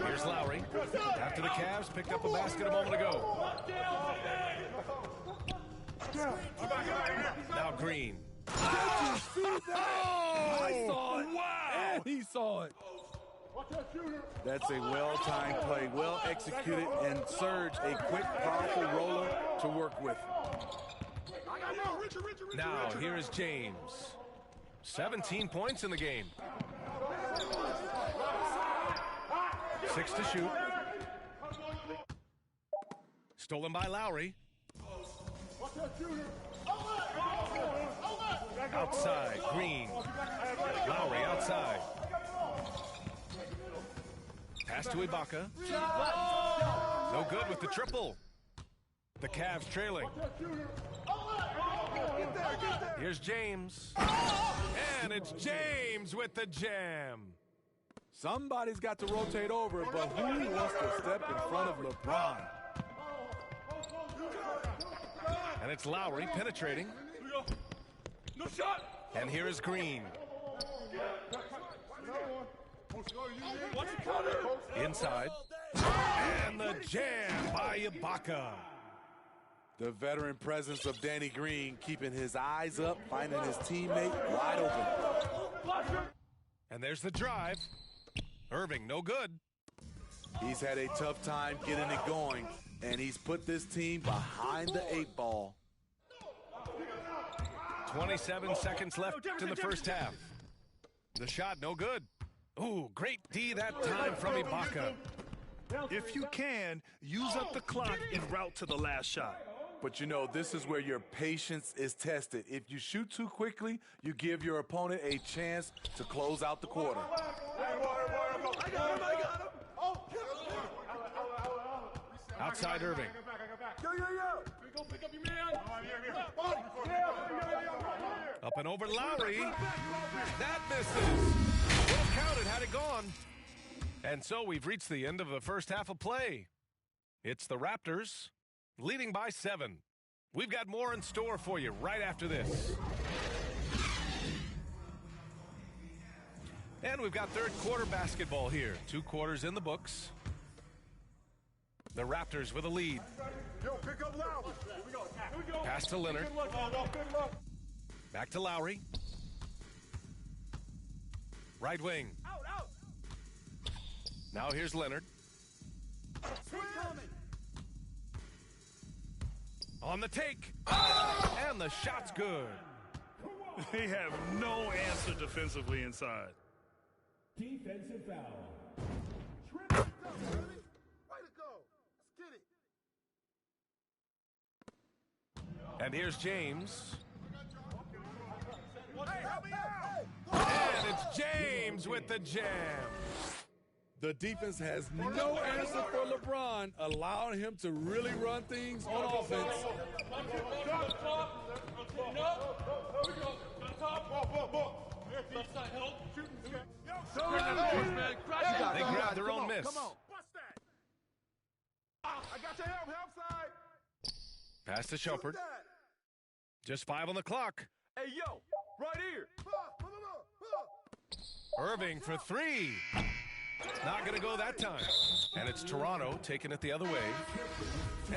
Here's Lowry. After the Cavs picked up a basket a moment ago. Now Green. I saw it. Wow! And he saw it. That's a well-timed play, well executed, and Serge a quick, powerful roller to work with. Now here is James. 17 points in the game. 6 to shoot. Stolen by Lowry. Outside, Green. Lowry outside. Pass to Ibaka. No good with the triple. The Cavs trailing. Here's James. And it's James with the jam. Somebody's got to rotate over, but who wants to step in front of LeBron? And it's Lowry penetrating. No shot. And here is Green. Inside. And the jam by Ibaka. The veteran presence of Danny Green keeping his eyes up, finding his teammate wide open. And there's the drive. Irving, no good. He's had a tough time getting it going, and he's put this team behind the 8 ball. 27 seconds left in the first half. The shot, no good. Ooh, great D that time from Ibaka. If you can, use up the clock en route to the last shot. But you know, this is where your patience is tested. If you shoot too quickly, you give your opponent a chance to close out the quarter. I got him. Outside Irving. Yo. Go pick up your man. Up and over Lowry. That misses. Well counted had it gone. And so we've reached the end of the first half of play. It's the Raptors leading by 7. We've got more in store for you right after this. And we've got third quarter basketball here. 2 quarters in the books. The Raptors with a lead. Yo, pick up Lowry. Here we go. Pass to Leonard. Back to Lowry. Right wing. Out. Now here's Leonard. On the take. And the shot's good. They have no answer defensively inside. Defensive foul. Way to go. Let's get it. And here's James. Hey, help me out. And it's James with the jam. The defense has no answer for LeBron, allowing him to really run things on offense. They grabbed their own miss. Come on. Bust that. I got your help side. Pass to Shumpert. Just 5 on the clock. Hey, yo, right here. Irving for 3. Not going to go that time. And it's Toronto taking it the other way.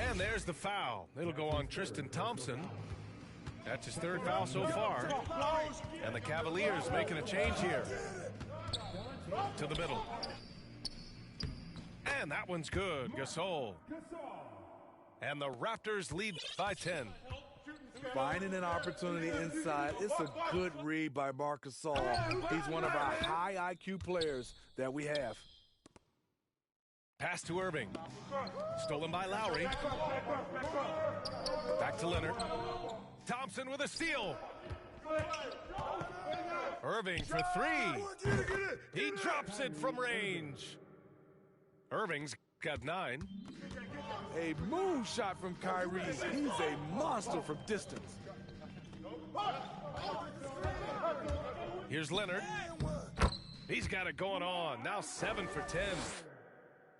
And there's the foul. It'll go on Tristan Thompson. That's his 3rd foul so far. And the Cavaliers making a change here. To the middle. And that one's good. Gasol. And the Raptors lead by 10. Finding an opportunity inside. It's a good read by Marc Gasol. He's one of our high IQ players that we have. Pass to Irving. Stolen by Lowry. Back to Leonard. Thompson with a steal. Irving for 3. He drops it from range. Irving's got 9. A moonshot from Kyrie. He's a monster from distance. Here's Leonard. He's got it going on. Now 7 for 10.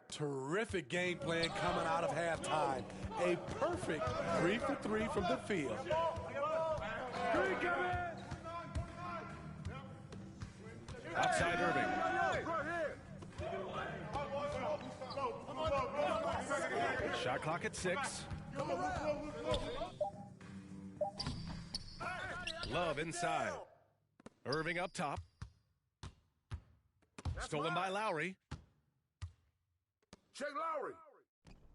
Terrific game plan coming out of halftime. A perfect 3 for 3 from the field. Outside Irving. Shot clock at 6. Love inside. Irving up top. Stolen by Lowry. Check Lowry.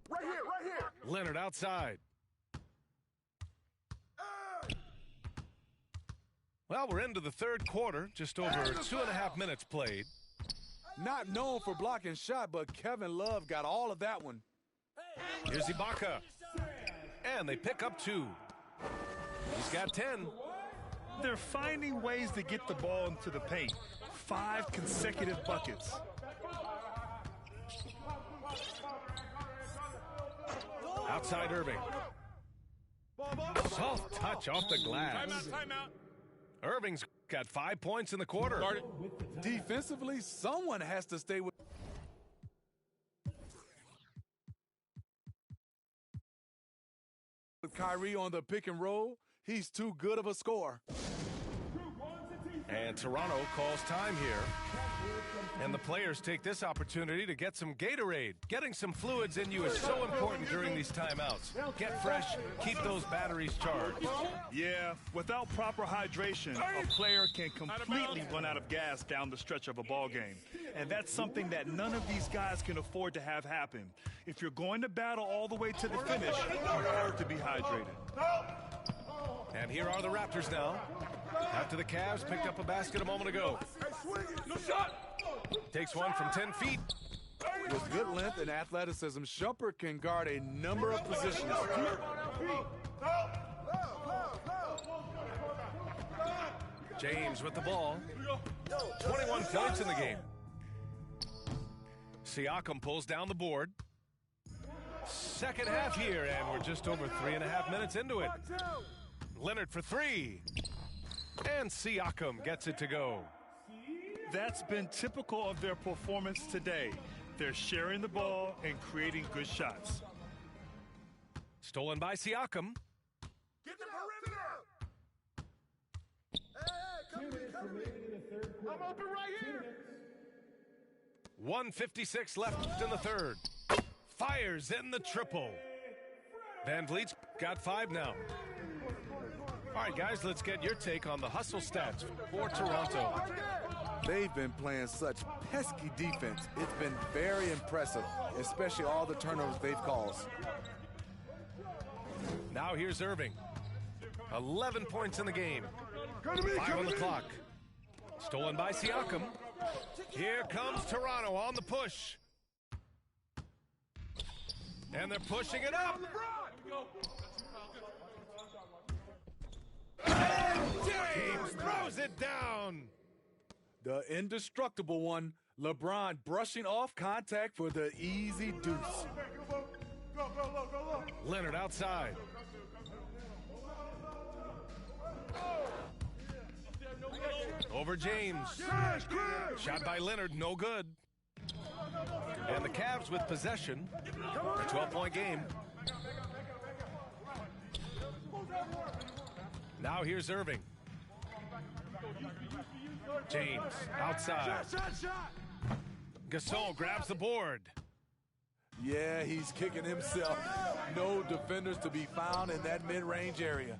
Right here, right here. Leonard outside. Well, we're into the 3rd quarter. Just over 2.5 minutes played. Not known for blocking shot, but Kevin Love got all of that one. Here's Ibaka. And they pick up 2. He's got 10. They're finding ways to get the ball into the paint. 5 consecutive buckets. Outside Irving. Soft touch off the glass. Timeout. Irving's got 5 points in the quarter. Defensively, someone has to stay with Kyrie on the pick and roll. He's too good of a scorer. And Toronto calls time here. And the players take this opportunity to get some Gatorade. Getting some fluids in you is so important during these timeouts. Get fresh, keep those batteries charged. Yeah, without proper hydration, a player can completely run out of gas down the stretch of a ball game. And that's something that none of these guys can afford to have happen. If you're going to battle all the way to the finish, you have to be hydrated. And here are the Raptors now. After the Cavs picked up a basket a moment ago. Takes one from 10 feet. With good length and athleticism, Shumpert can guard a number of positions. James with the ball. 21 points in the game. Siakam pulls down the board. Second half here, and we're just over 3.5 minutes into it. Leonard for 3. And Siakam gets it to go. That's been typical of their performance today. They're sharing the ball and creating good shots. Stolen by Siakam. Get the perimeter. Hey, come here. I'm open right here. 1:56 left in the 3rd. Fires in the triple. Van Vliet's got 5 now. All right, guys, let's get your take on the hustle stats for Toronto. They've been playing such pesky defense. It's been very impressive, especially all the turnovers they've caused. Now here's Irving. 11 points in the game. 5 on the clock. Stolen by Siakam. Here comes Toronto on the push. And they're pushing it up. And James throws it down. The indestructible one, LeBron brushing off contact for the easy deuce. Leonard outside. Over James. Shot by Leonard, no good. And the Cavs with possession. A 12-point game. Now here's Irving. James outside. Gasol grabs the board. Yeah, he's kicking himself. No defenders to be found in that mid-range area.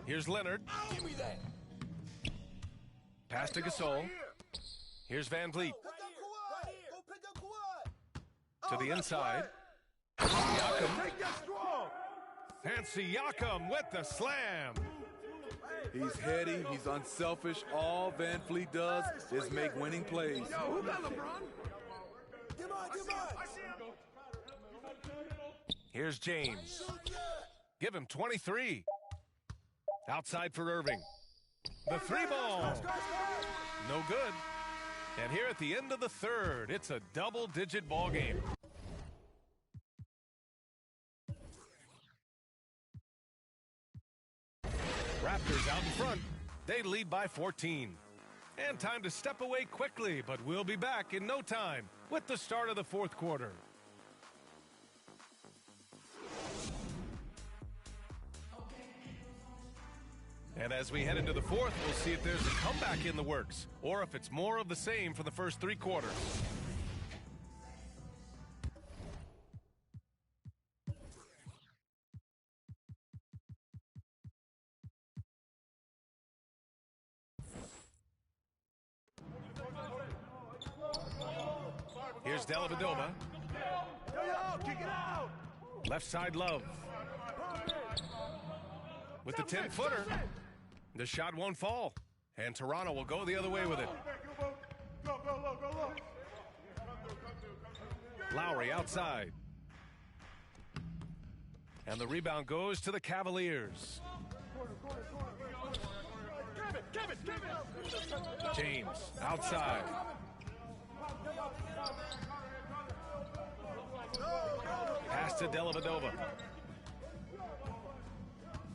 Here's Leonard. Give me that. Pass to Gasol. Here's Van Vliet. To the inside. Siakam. And Siakam with the slam. He's heady, he's unselfish. All Van Vliet does is make winning plays. Yo, who got LeBron? Give on. Here's James. Give him 23. Outside for Irving. The three ball. No good. And here at the end of the third, it's a double-digit ball game. Raptors out in front. They lead by 14. And time to step away quickly, but we'll be back in no time with the start of the fourth quarter. And as we head into the fourth, we'll see if there's a comeback in the works or if it's more of the same for the first three quarters. Here's Dellavedova. Kick it out. Left side Love. With the 10-footer. The shot won't fall. And Toronto will go the other way with it. Lowry outside. And the rebound goes to the Cavaliers. James outside. Pass to Dellavedova.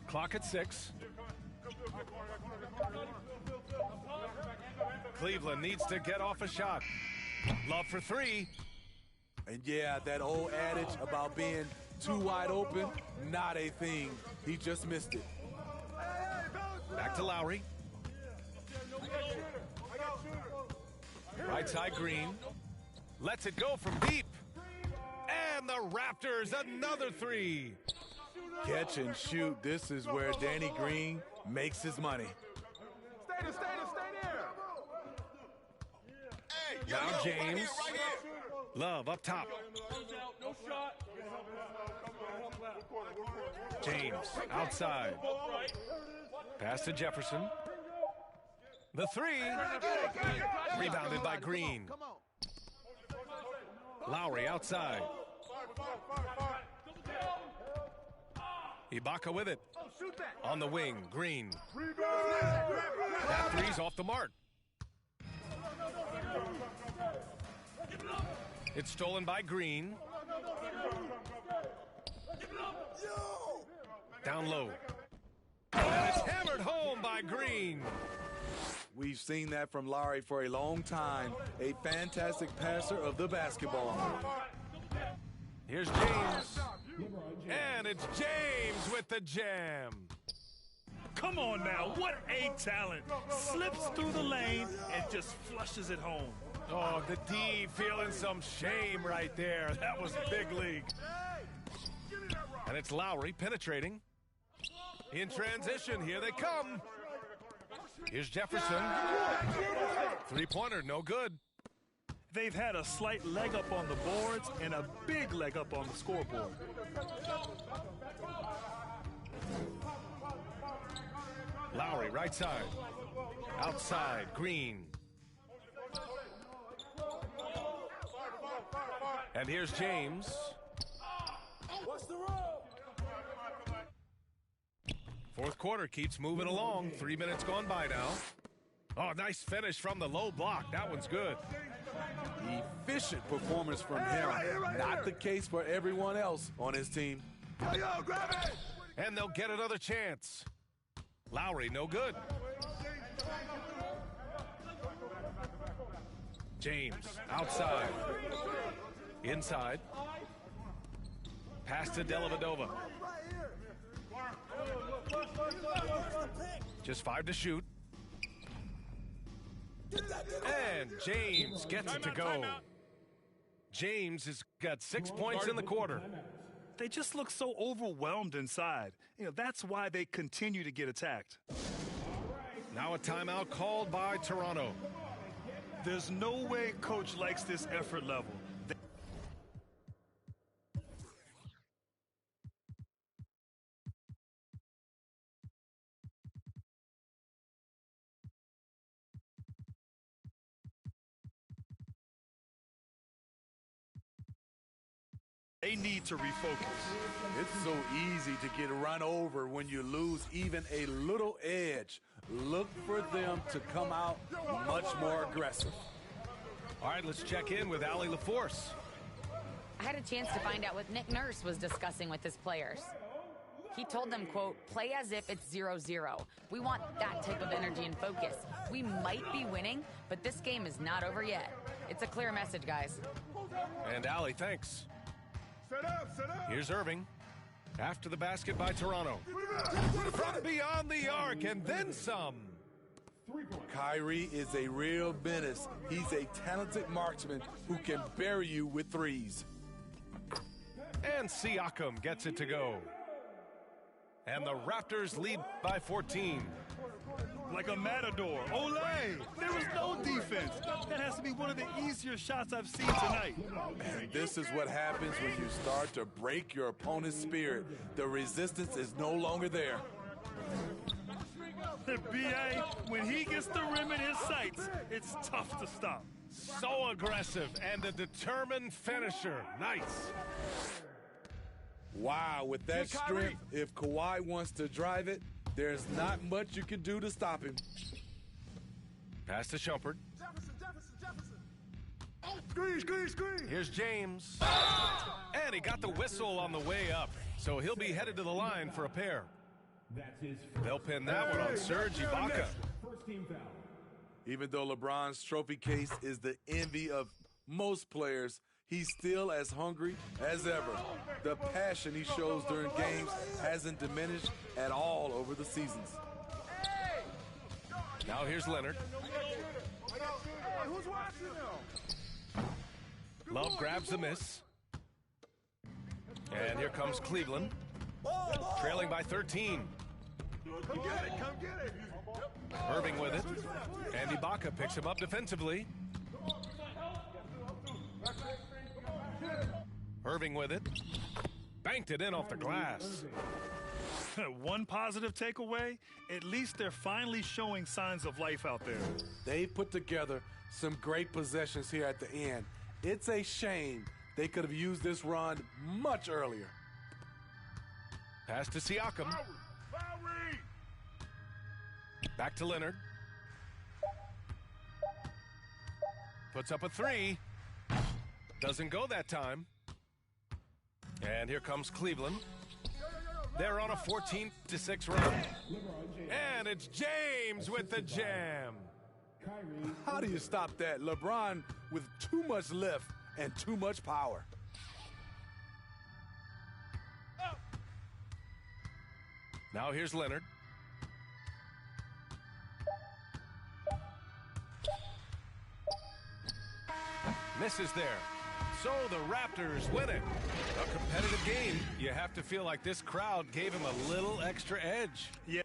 Clock at 6. Cleveland needs to get off a shot. Love for 3. And yeah, that old adage about being too wide open, not a thing. He just missed it. Back to Lowry. Right side Green. Lets it go from deep. And the Raptors, another 3. Catch and shoot. This is where Danny Green makes his money. Stay there. Hey, Now James. Love up top. No shot. James outside. Pass to Jefferson. The 3. Rebounded by Green. Lowry outside. Ibaka with it. On the wing, Green. That 3's off the mark. It's stolen by Green. Down low. And it's hammered home by Green. We've seen that from Lowry for a long time. A fantastic passer of the basketball. Here's James. And it's James with the jam. Come on now, what a talent. Slips through the lane and just flushes it home. Oh, the D feeling some shame right there. That was big league. And it's Lowry penetrating. In transition, here they come. Here's Jefferson. Three-pointer, no good. They've had a slight leg up on the boards and a big leg up on the scoreboard. Lowry, right side. Outside, Green. And here's James. What's the roll? Fourth quarter keeps moving along. 3 minutes gone by now. Oh, nice finish from the low block. That one's good. Efficient performance from him. Not the case for everyone else on his team. Yo, grab it! And they'll get another chance. Lowry, no good. James, outside. Inside. Pass to Dellavedova. Just 5 to shoot. And James gets it to go. James has got 6 points in the quarter. They just look so overwhelmed inside. That's why they continue to get attacked. Now a timeout called by Toronto. There's no way coach likes this effort level. They need to refocus. It's so easy to get run over when you lose even a little edge. Look for them to come out much more aggressive. All right, let's check in with Allie LaForce. I had a chance to find out what Nick Nurse was discussing with his players. He told them, quote, play as if it's 0-0. We want that type of energy and focus. We might be winning, but this game is not over yet. It's a clear message, guys. And Allie, thanks. Set up, set up. Here's Irving. After the basket by Toronto. From beyond the arc and then some. Kyrie is a real menace. He's a talented marksman who can bury you with threes. And Siakam gets it to go. And the Raptors lead by 14. Like a matador. Olay! There was no defense. That has to be one of the easier shots I've seen tonight. And this is what happens when you start to break your opponent's spirit. The resistance is no longer there. B.A., when he gets the rim in his sights, it's tough to stop. So aggressive and a determined finisher. Nice. Wow, with that strength, if Kawhi wants to drive it, there's not much you can do to stop him. Pass to Shumpert. Screen. Here's James. And he got the whistle on the way up, so he'll be headed to the line for a pair. They'll pin that one on Serge Ibaka. Even though LeBron's trophy case is the envy of most players, he's still as hungry as ever. The passion he shows during games hasn't diminished at all over the seasons. Now here's Leonard. Who's watching now? Love grabs the miss. And here comes Cleveland. Trailing by 13. Come get it. Irving with it. And Ibaka picks him up defensively. Irving with it. Banked it in off the glass. One positive takeaway, at least they're finally showing signs of life out there. They put together some great possessions here at the end. It's a shame they could have used this run much earlier. Pass to Siakam. Back to Leonard. Puts up a three. Doesn't go that time. And here comes Cleveland. They're on a 14-6 run. And it's James with the jam. How do you stop that? LeBron with too much lift and too much power. Now here's Leonard. Misses there. So the Raptors win it. A competitive game. You have to feel like this crowd gave him a little extra edge. Yeah.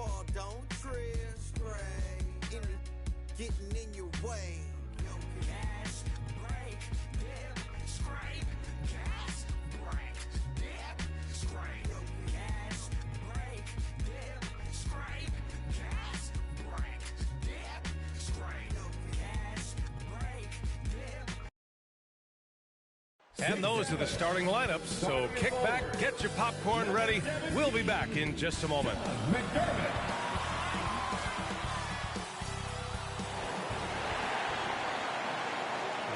fall, don't trip. Straight. Getting in your way. Gas, brake, dip, scrape. Gas, brake, dip, scrape. Gas, brake, dip, scrape. Gas, brake, dip, scrape. Gas, brake, dip. And those are the starting lineups, so kick back, get your popcorn ready. We'll be back in just a moment.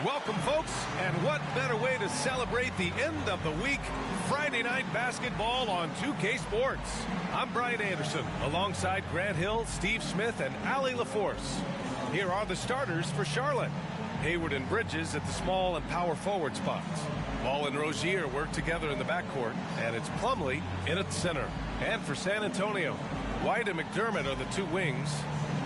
Welcome, folks, and what better way to celebrate the end of the week? Friday night basketball on 2K Sports. I'm Brian Anderson, alongside Grant Hill, Steve Smith, and Allie LaForce. Here are the starters for Charlotte. Hayward and Bridges at the small and power forward spots. Ball and Rozier work together in the backcourt, and it's Plumlee in at center. And for San Antonio, White and McDermott are the two wings,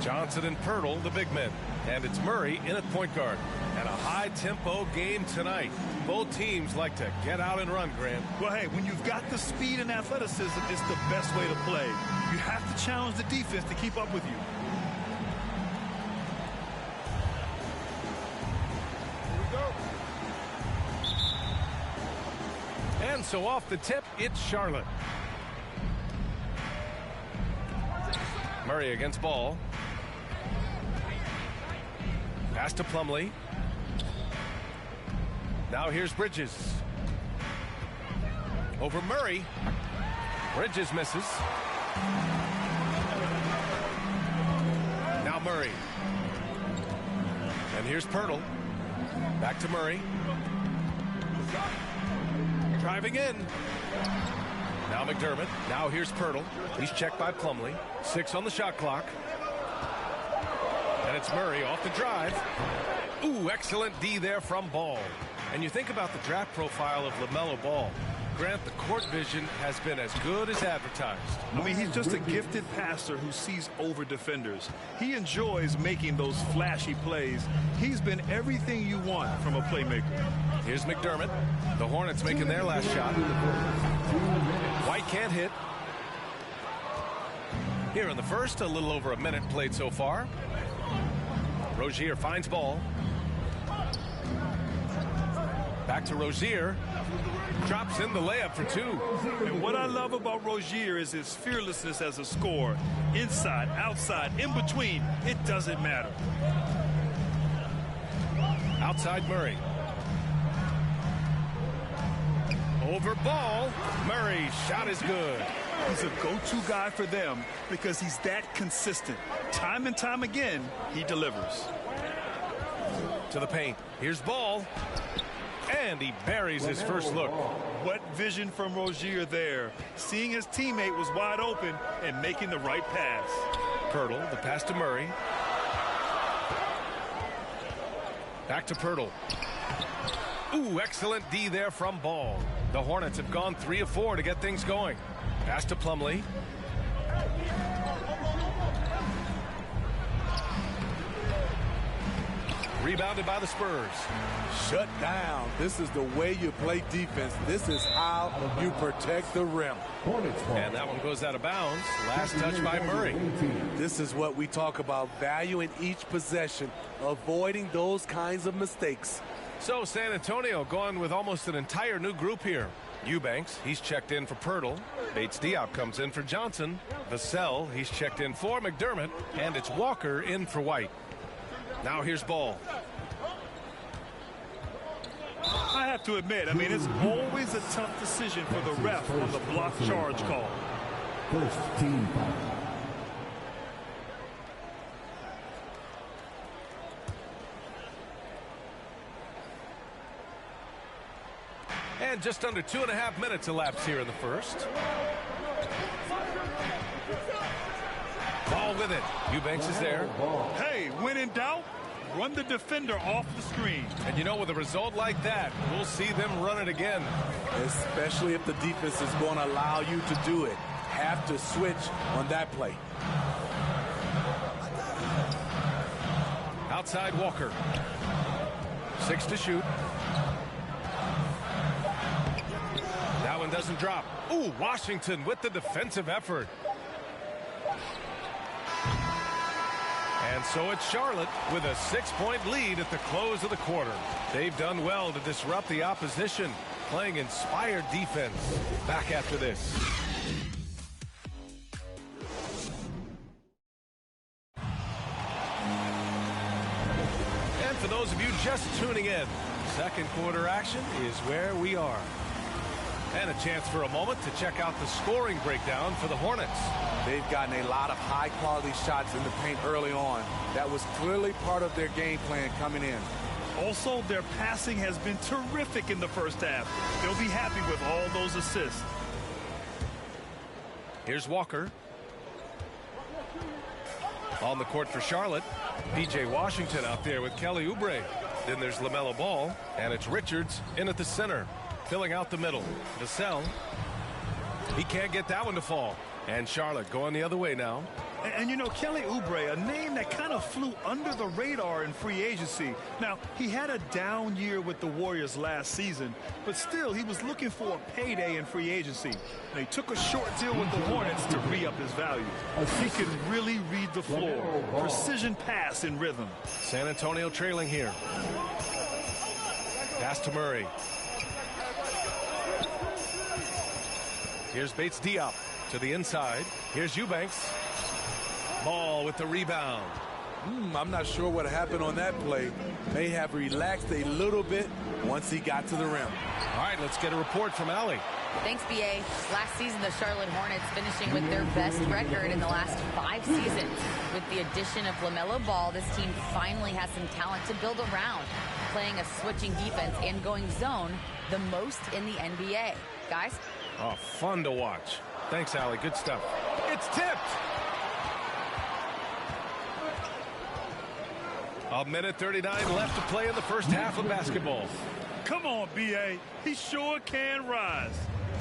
Johnson and Pirtle the big men, and it's Murray in at point guard. And a high-tempo game tonight. Both teams like to get out and run, Grant. Well, hey, when you've got the speed and athleticism, it's the best way to play. You have to challenge the defense to keep up with you. And so off the tip, it's Charlotte. Murray against Ball. Pass to Plumlee. Now here's Bridges. Over Murray. Bridges misses. Now Murray. And here's Pirtle. Back to Murray. Driving in. Now McDermott. Now here's Pirtle. He's checked by Plumlee. 6 on the shot clock. And it's Murray off the drive. Ooh, excellent D there from Ball. And you think about the draft profile of LaMelo Ball. Grant, the court vision has been as good as advertised. I mean, he's just a gifted passer who sees over defenders. He enjoys making those flashy plays. He's been everything you want from a playmaker. Here's McDermott. The Hornets making their last shot. White can't hit. Here in the first, a little over a minute played so far. Rozier finds Ball. Back to Rozier. Drops in the layup for 2. And what I love about Rozier is his fearlessness as a scorer. Inside, outside, in between, it doesn't matter. Outside Murray. Over Ball. Murray's shot is good. He's a go-to guy for them because he's that consistent. Time and time again, he delivers. To the paint. Here's Ball. And he buries his first look. What vision from Rozier there. Seeing his teammate was wide open and making the right pass. Pirtle, the pass to Murray. Back to Pirtle. Ooh, excellent D there from Ball. The Hornets have gone 3 of 4 to get things going. Pass to Plumlee. Rebounded by the Spurs. Shut down. This is the way you play defense. This is how you protect the rim. And that one goes out of bounds. Last touch by Murray. This is what we talk about, valuing each possession, avoiding those kinds of mistakes. So San Antonio going with almost an entire new group here. Eubanks, he's checked in for Pirtle. Bates Diop comes in for Johnson. Vassell, he's checked in for McDermott. And it's Walker in for White. Now here's Ball. I have to admit, I mean, it's always a tough decision for the ref on the block charge call. First team foul. And just under 2.5 minutes elapsed here in the first. Ball with it. Eubanks is there. Hey, when in doubt, run the defender off the screen. And you know, with a result like that, we'll see them run it again. Especially if the defense is going to allow you to do it. Have to switch on that play. Outside Walker. 6 to shoot. That one doesn't drop. Ooh, Washington with the defensive effort. And so it's Charlotte with a 6-point lead at the close of the quarter. They've done well to disrupt the opposition, playing inspired defense. Back after this. And for those of you just tuning in, second quarter action is where we are. And a chance for a moment to check out the scoring breakdown for the Hornets. They've gotten a lot of high-quality shots in the paint early on. That was clearly part of their game plan coming in. Also, their passing has been terrific in the first half. They'll be happy with all those assists. Here's Walker. On the court for Charlotte, P.J. Washington out there with Kelly Oubre. Then there's LaMelo Ball, and it's Richards in at the center. Filling out the middle. Vassell. He can't get that one to fall. And Charlotte going the other way now. And you know, Kelly Oubre, a name that kind of flew under the radar in free agency. Now, he had a down year with the Warriors last season, but still, he was looking for a payday in free agency. And he took a short deal with the Hornets to re-up his value. He can really read the floor. Precision pass in rhythm. San Antonio trailing here. Pass to Murray. Here's Bates Diop to the inside. Here's Eubanks. Ball with the rebound. I'm not sure what happened on that play. May have relaxed a little bit once he got to the rim. All right, let's get a report from Allie. Thanks, B.A. Last season, the Charlotte Hornets finishing with their best record in the last 5 seasons. With the addition of LaMelo Ball, this team finally has some talent to build around, playing a switching defense and going zone the most in the NBA. Guys? Oh, fun to watch. Thanks, Allie. Good stuff. It's tipped. A minute 39 left to play in the first half of basketball. Come on, B.A. He sure can rise.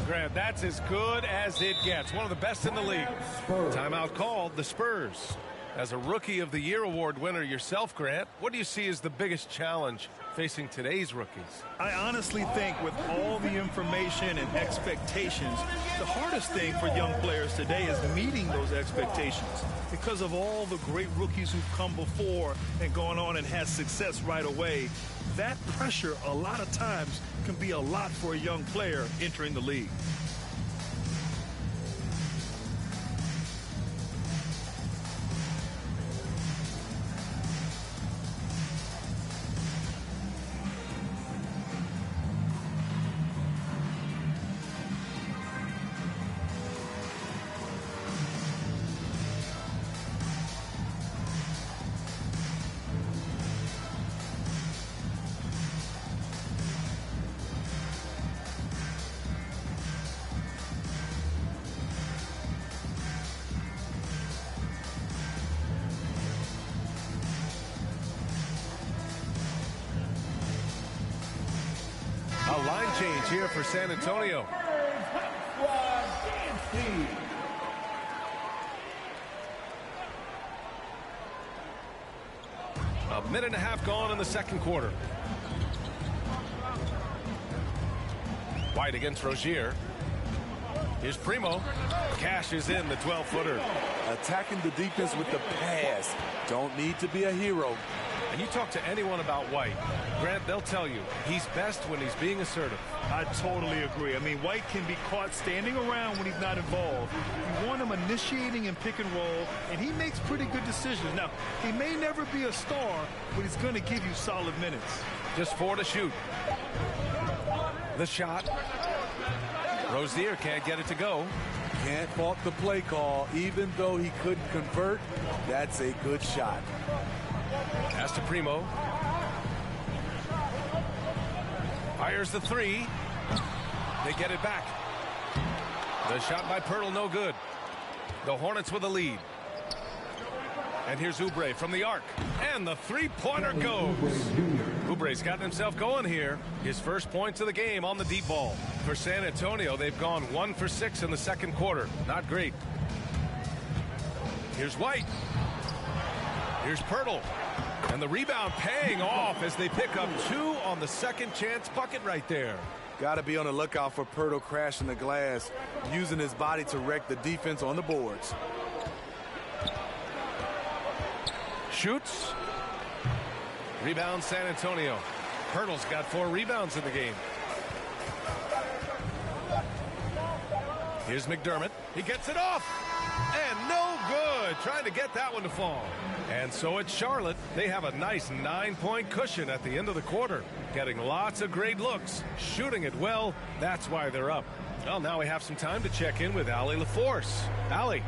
Grant, that's as good as it gets. One of the best in the league. Timeout called, the Spurs. As a Rookie of the Year award winner yourself, Grant, what do you see as the biggest challenge facing today's rookies? I honestly think with all the information and expectations, the hardest thing for young players today is meeting those expectations. Because of all the great rookies who've come before and gone on and had success right away, that pressure a lot of times can be a lot for a young player entering the league. A line change here for San Antonio. A minute and a half gone in the second quarter. White against Rozier. Here's Primo. Cashes in the 12-footer. Attacking the defense with the pass. Don't need to be a hero. And you talk to anyone about White, Grant, they'll tell you he's best when he's being assertive. I totally agree. I mean, White can be caught standing around when he's not involved. You want him initiating and pick and roll, and he makes pretty good decisions. Now, he may never be a star, but he's going to give you solid minutes. Just 4 to shoot. The shot. Rozier can't get it to go. Can't fault the play call. Even though he couldn't convert, that's a good shot. Pass to Primo. Fires the 3. They get it back. The shot by Pirtle, no good. The Hornets with a lead. And here's Oubre from the arc. And the three-pointer goes. Oubre's gotten himself going here. His first points of the game on the deep ball. For San Antonio, they've gone 1 for 6 in the second quarter. Not great. Here's White. Here's Pirtle. And the rebound paying off as they pick up 2 on the second chance bucket right there. Got to be on the lookout for Pirtle crashing the glass, using his body to wreck the defense on the boards. Shoots. Rebound San Antonio. Hurdle's got 4 rebounds in the game. Here's McDermott. He gets it off. And no good. Trying to get that one to fall. And so it's Charlotte. They have a nice 9-point cushion at the end of the quarter. Getting lots of great looks. Shooting it well. That's why they're up. Well, now we have some time to check in with Allie LaForce. Allie.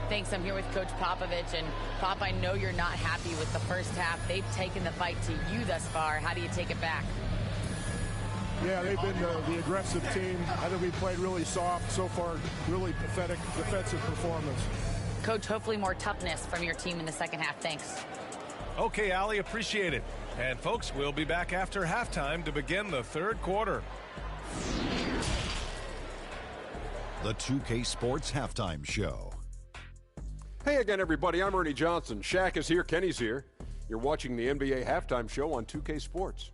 Thanks. I'm here with Coach Popovich. And, Pop, I know you're not happy with the first half. They've taken the fight to you thus far. How do you take it back? Yeah, they've been the aggressive team. I think we played really soft so far. Really pathetic defensive performance. Coach, hopefully more toughness from your team in the second half. Thanks. Okay, Allie, appreciate it. And, folks, we'll be back after halftime to begin the third quarter. The 2K Sports Halftime Show. Hey again, everybody. I'm Ernie Johnson. Shaq is here. Kenny's here. You're watching the NBA Halftime Show on 2K Sports.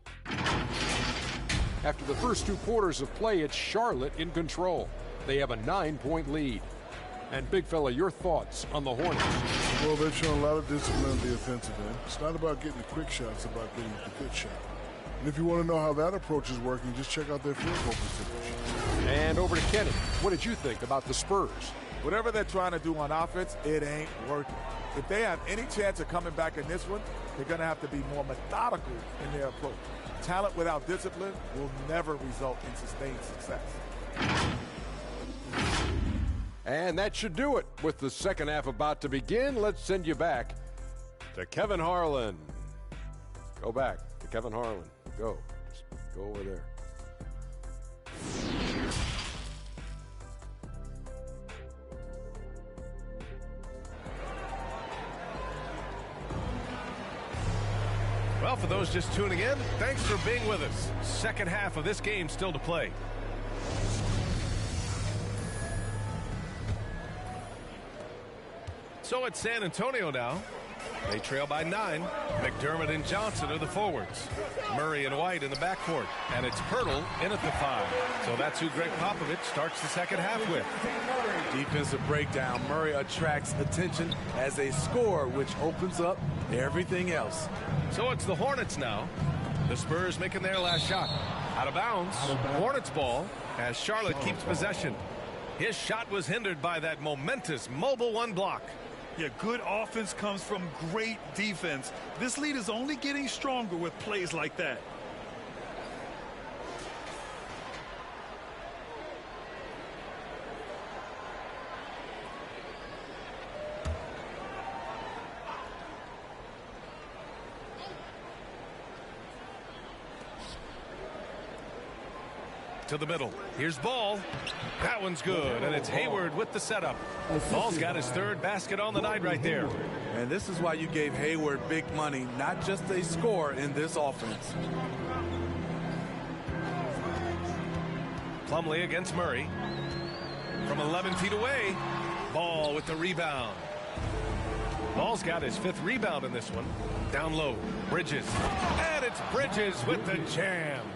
After the first 2 quarters of play, it's Charlotte in control. They have a 9-point lead. And, big fella, your thoughts on the Hornets? Well, they've shown a lot of discipline on the offensive end. It's not about getting the quick shots, it's about getting the good shot. And if you want to know how that approach is working, just check out their field goal percentage. And over to Kenny. What did you think about the Spurs? Whatever they're trying to do on offense, it ain't working. If they have any chance of coming back in this one, they're going to have to be more methodical in their approach. Talent without discipline will never result in sustained success. And that should do it. With the second half about to begin, let's send you back to Kevin Harlan. Go back to Kevin Harlan. Go. Go over there. Well, for those just tuning in, thanks for being with us. Second half of this game still to play. So it's San Antonio now. They trail by 9. McDermott and Johnson are the forwards. Murray and White in the backcourt. And it's Pirtle in at the 5. So that's who Greg Popovich starts the second half with. Defensive breakdown. Murray attracts attention as a scorer, which opens up everything else. So it's the Hornets now. The Spurs making their last shot. Out of bounds. Hornets ball as Charlotte keeps possession. His shot was hindered by that momentous mobile 1 block. Yeah, good offense comes from great defense. This lead is only getting stronger with plays like that. To the middle. Here's Ball. That one's good, and it's Hayward with the setup. Ball's got his 3rd basket on the night right there. And this is why you gave Hayward big money, not just a score in this offense. Plumlee against Murray. From 11 feet away, Ball with the rebound. Ball's got his 5th rebound in this one. Down low, Bridges. And it's Bridges with the jam.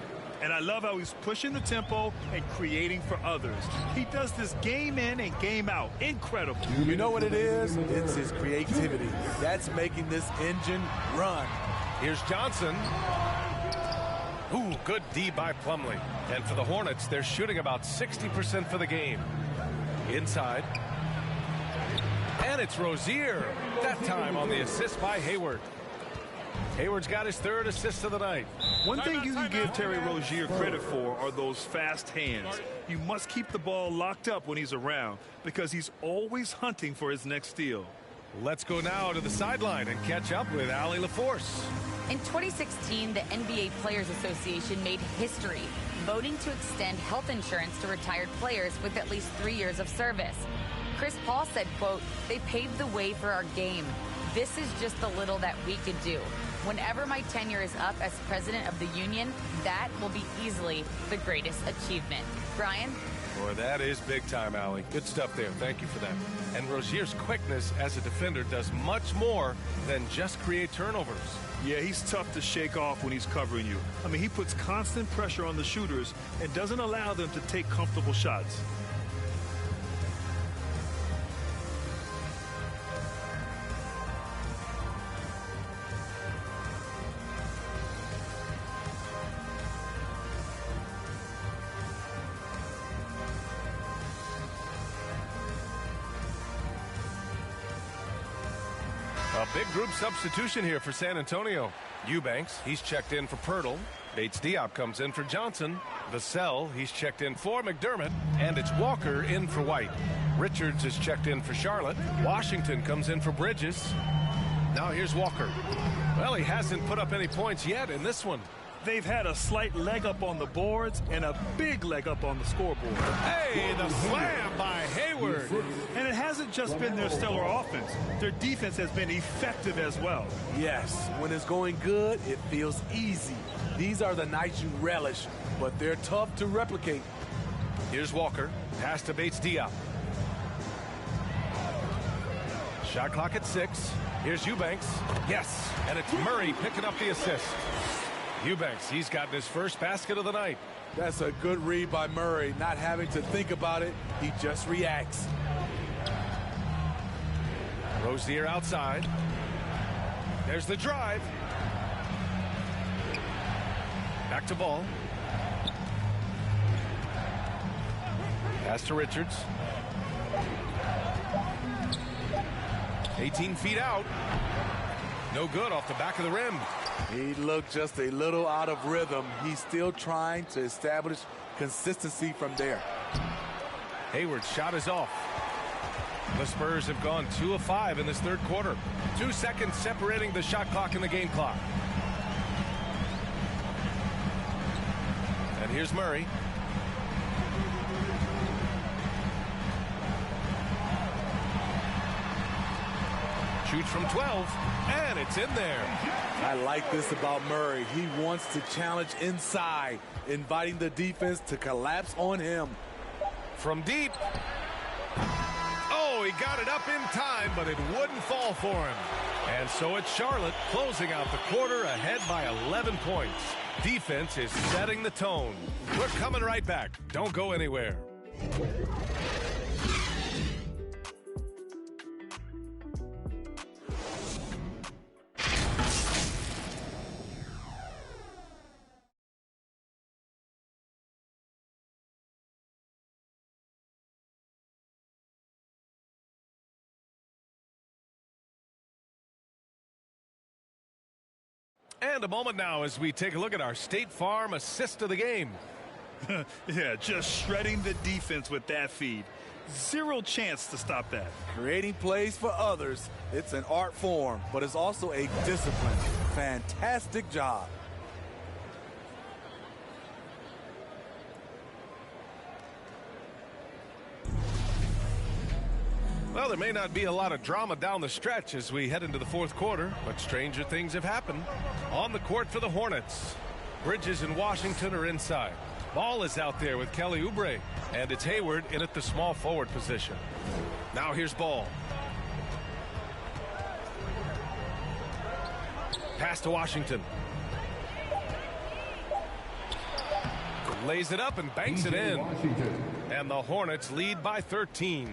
And I love how he's pushing the tempo and creating for others. He does this game in and game out. Incredible. You know what it is? It's his creativity. That's making this engine run. Here's Johnson. Ooh, good D by Plumlee. And for the Hornets, they're shooting about 60% for the game. Inside. And it's Rozier. That time on the assist by Hayward. Hayward's got his 3rd assist of the night. One thing you can give Terry Rozier credit for are those fast hands. You must keep the ball locked up when he's around because he's always hunting for his next steal. Let's go now to the sideline and catch up with Allie LaForce. In 2016, the NBA Players Association made history, voting to extend health insurance to retired players with at least 3 years of service. Chris Paul said, quote, "They paved the way for our game. This is just the little that we could do. Whenever my tenure is up as president of the union, that will be easily the greatest achievement." Brian? Boy, that is big time, Allie. Good stuff there. Thank you for that. And Rozier's quickness as a defender does much more than just create turnovers. Yeah, he's tough to shake off when he's covering you. I mean, he puts constant pressure on the shooters and doesn't allow them to take comfortable shots. A big group substitution here for San Antonio. Eubanks, he's checked in for Pirtle. Bates-Diop comes in for Johnson. Vassell, he's checked in for McDermott. And it's Walker in for White. Richards is checked in for Charlotte. Washington comes in for Bridges. Now here's Walker. Well, he hasn't put up any points yet in this one. They've had a slight leg up on the boards and a big leg up on the scoreboard. Hey, the slam by Hayward. And it hasn't just been their stellar offense. Their defense has been effective as well. Yes, when it's going good, it feels easy. These are the nights you relish, but they're tough to replicate. Here's Walker. Pass to Bates-Diop. Shot clock at 6. Here's Eubanks. Yes, and it's Murray picking up the assist. Eubanks, he's gotten his first basket of the night. That's a good read by Murray. Not having to think about it, he just reacts. Rozier outside. There's the drive. Back to Ball. Pass to Richards. 18 feet out. No good off the back of the rim. He looked just a little out of rhythm. He's still trying to establish consistency from there. Hayward's shot is off. The Spurs have gone 2 of 5 in this third quarter. 2 seconds separating the shot clock and the game clock. And here's Murray. Shoots from 12, and it's in there. I like this about Murray. He wants to challenge inside, inviting the defense to collapse on him. From deep. Oh, he got it up in time, but it wouldn't fall for him. And so it's Charlotte closing out the quarter ahead by 11 points. Defense is setting the tone. We're coming right back. Don't go anywhere. And a moment now as we take a look at our State Farm assist of the game. Yeah, just shredding the defense with that feed. Zero chance to stop that. Creating plays for others, it's an art form, but it's also a discipline. Fantastic job. Well, there may not be a lot of drama down the stretch as we head into the fourth quarter, but stranger things have happened. On the court for the Hornets, Bridges and Washington are inside. Ball is out there with Kelly Oubre, and it's Hayward in at the small forward position. Now here's Ball. Pass to Washington. Lays it up and banks it in. And the Hornets lead by 13.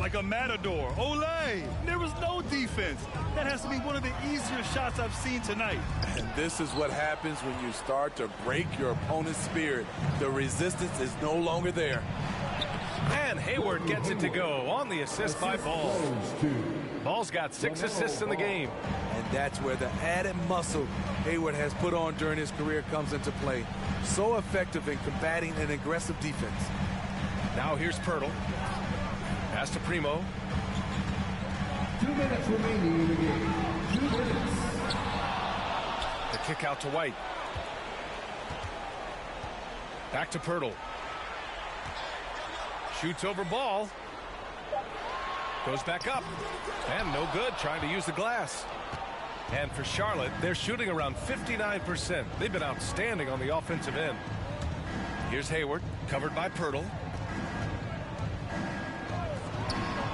Like a matador. Olay! There was no defense. That has to be one of the easier shots I've seen tonight. And this is what happens when you start to break your opponent's spirit. The resistance is no longer there. And Hayward gets it to go on the assist by Ball. Ball's got 6 assists in the game. And that's where the added muscle Hayward has put on during his career comes into play. So effective in combating an aggressive defense. Now here's Pirtle. Pass to Primo. 2 minutes remaining in the game. 2 minutes. The kick out to White. Back to Pirtle. Shoots over Ball. Goes back up. And no good, trying to use the glass. And for Charlotte, they're shooting around 59%. They've been outstanding on the offensive end. Here's Hayward, covered by Pirtle.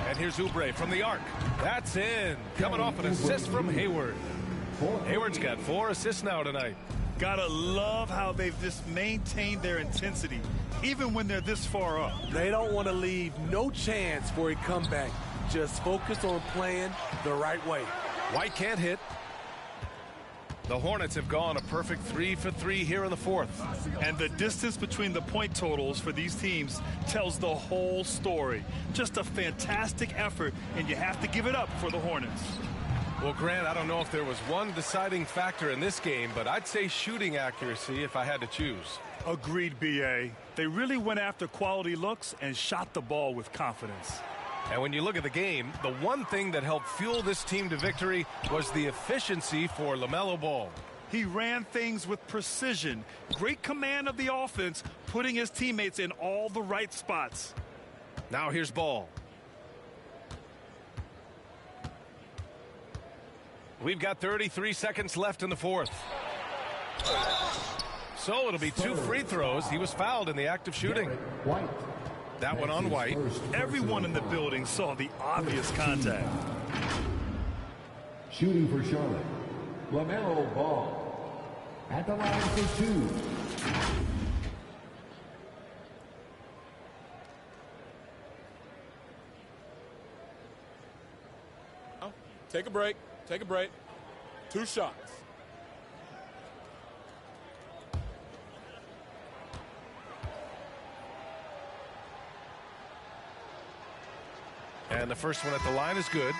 And here's Oubre from the arc. That's in. Coming off an assist from Hayward. Hayward's got 4 assists now tonight. Gotta love how they've just maintained their intensity, even when they're this far up. They don't want to leave no chance for a comeback. Just focus on playing the right way. White can't hit. The Hornets have gone a perfect 3 for 3 here in the fourth. And the distance between the point totals for these teams tells the whole story. Just a fantastic effort, and you have to give it up for the Hornets. Well, Grant, I don't know if there was one deciding factor in this game, but I'd say shooting accuracy if I had to choose. Agreed, B.A. They really went after quality looks and shot the ball with confidence. And when you look at the game, the one thing that helped fuel this team to victory was the efficiency for LaMelo Ball. He ran things with precision, great command of the offense, putting his teammates in all the right spots. Now here's Ball. We've got 33 seconds left in the fourth. So it'll be 2 free throws. He was fouled in the act of shooting. That one on White. Everyone in the building saw the obvious contact. Shooting for Charlotte, LaMelo Ball. At the line for 2. Take a break. Take a break. 2 shots. And the first one at the line is good.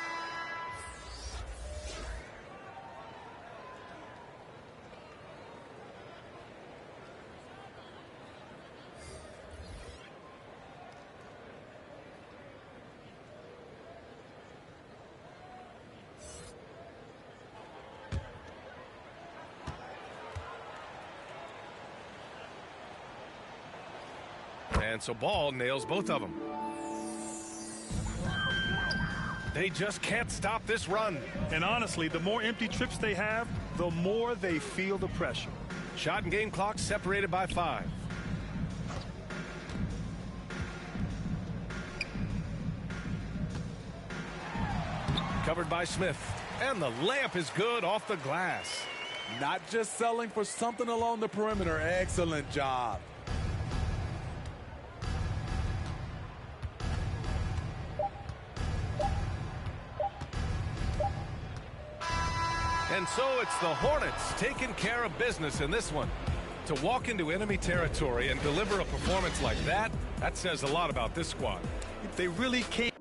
And so Ball nails both of them. They just can't stop this run. And honestly, the more empty trips they have, the more they feel the pressure. Shot and game clock separated by 5. Covered by Smith. And the layup is good off the glass. Not just selling for something along the perimeter. Excellent job. And so it's the Hornets taking care of business in this one. To walk into enemy territory and deliver a performance like that, that says a lot about this squad. They really can't.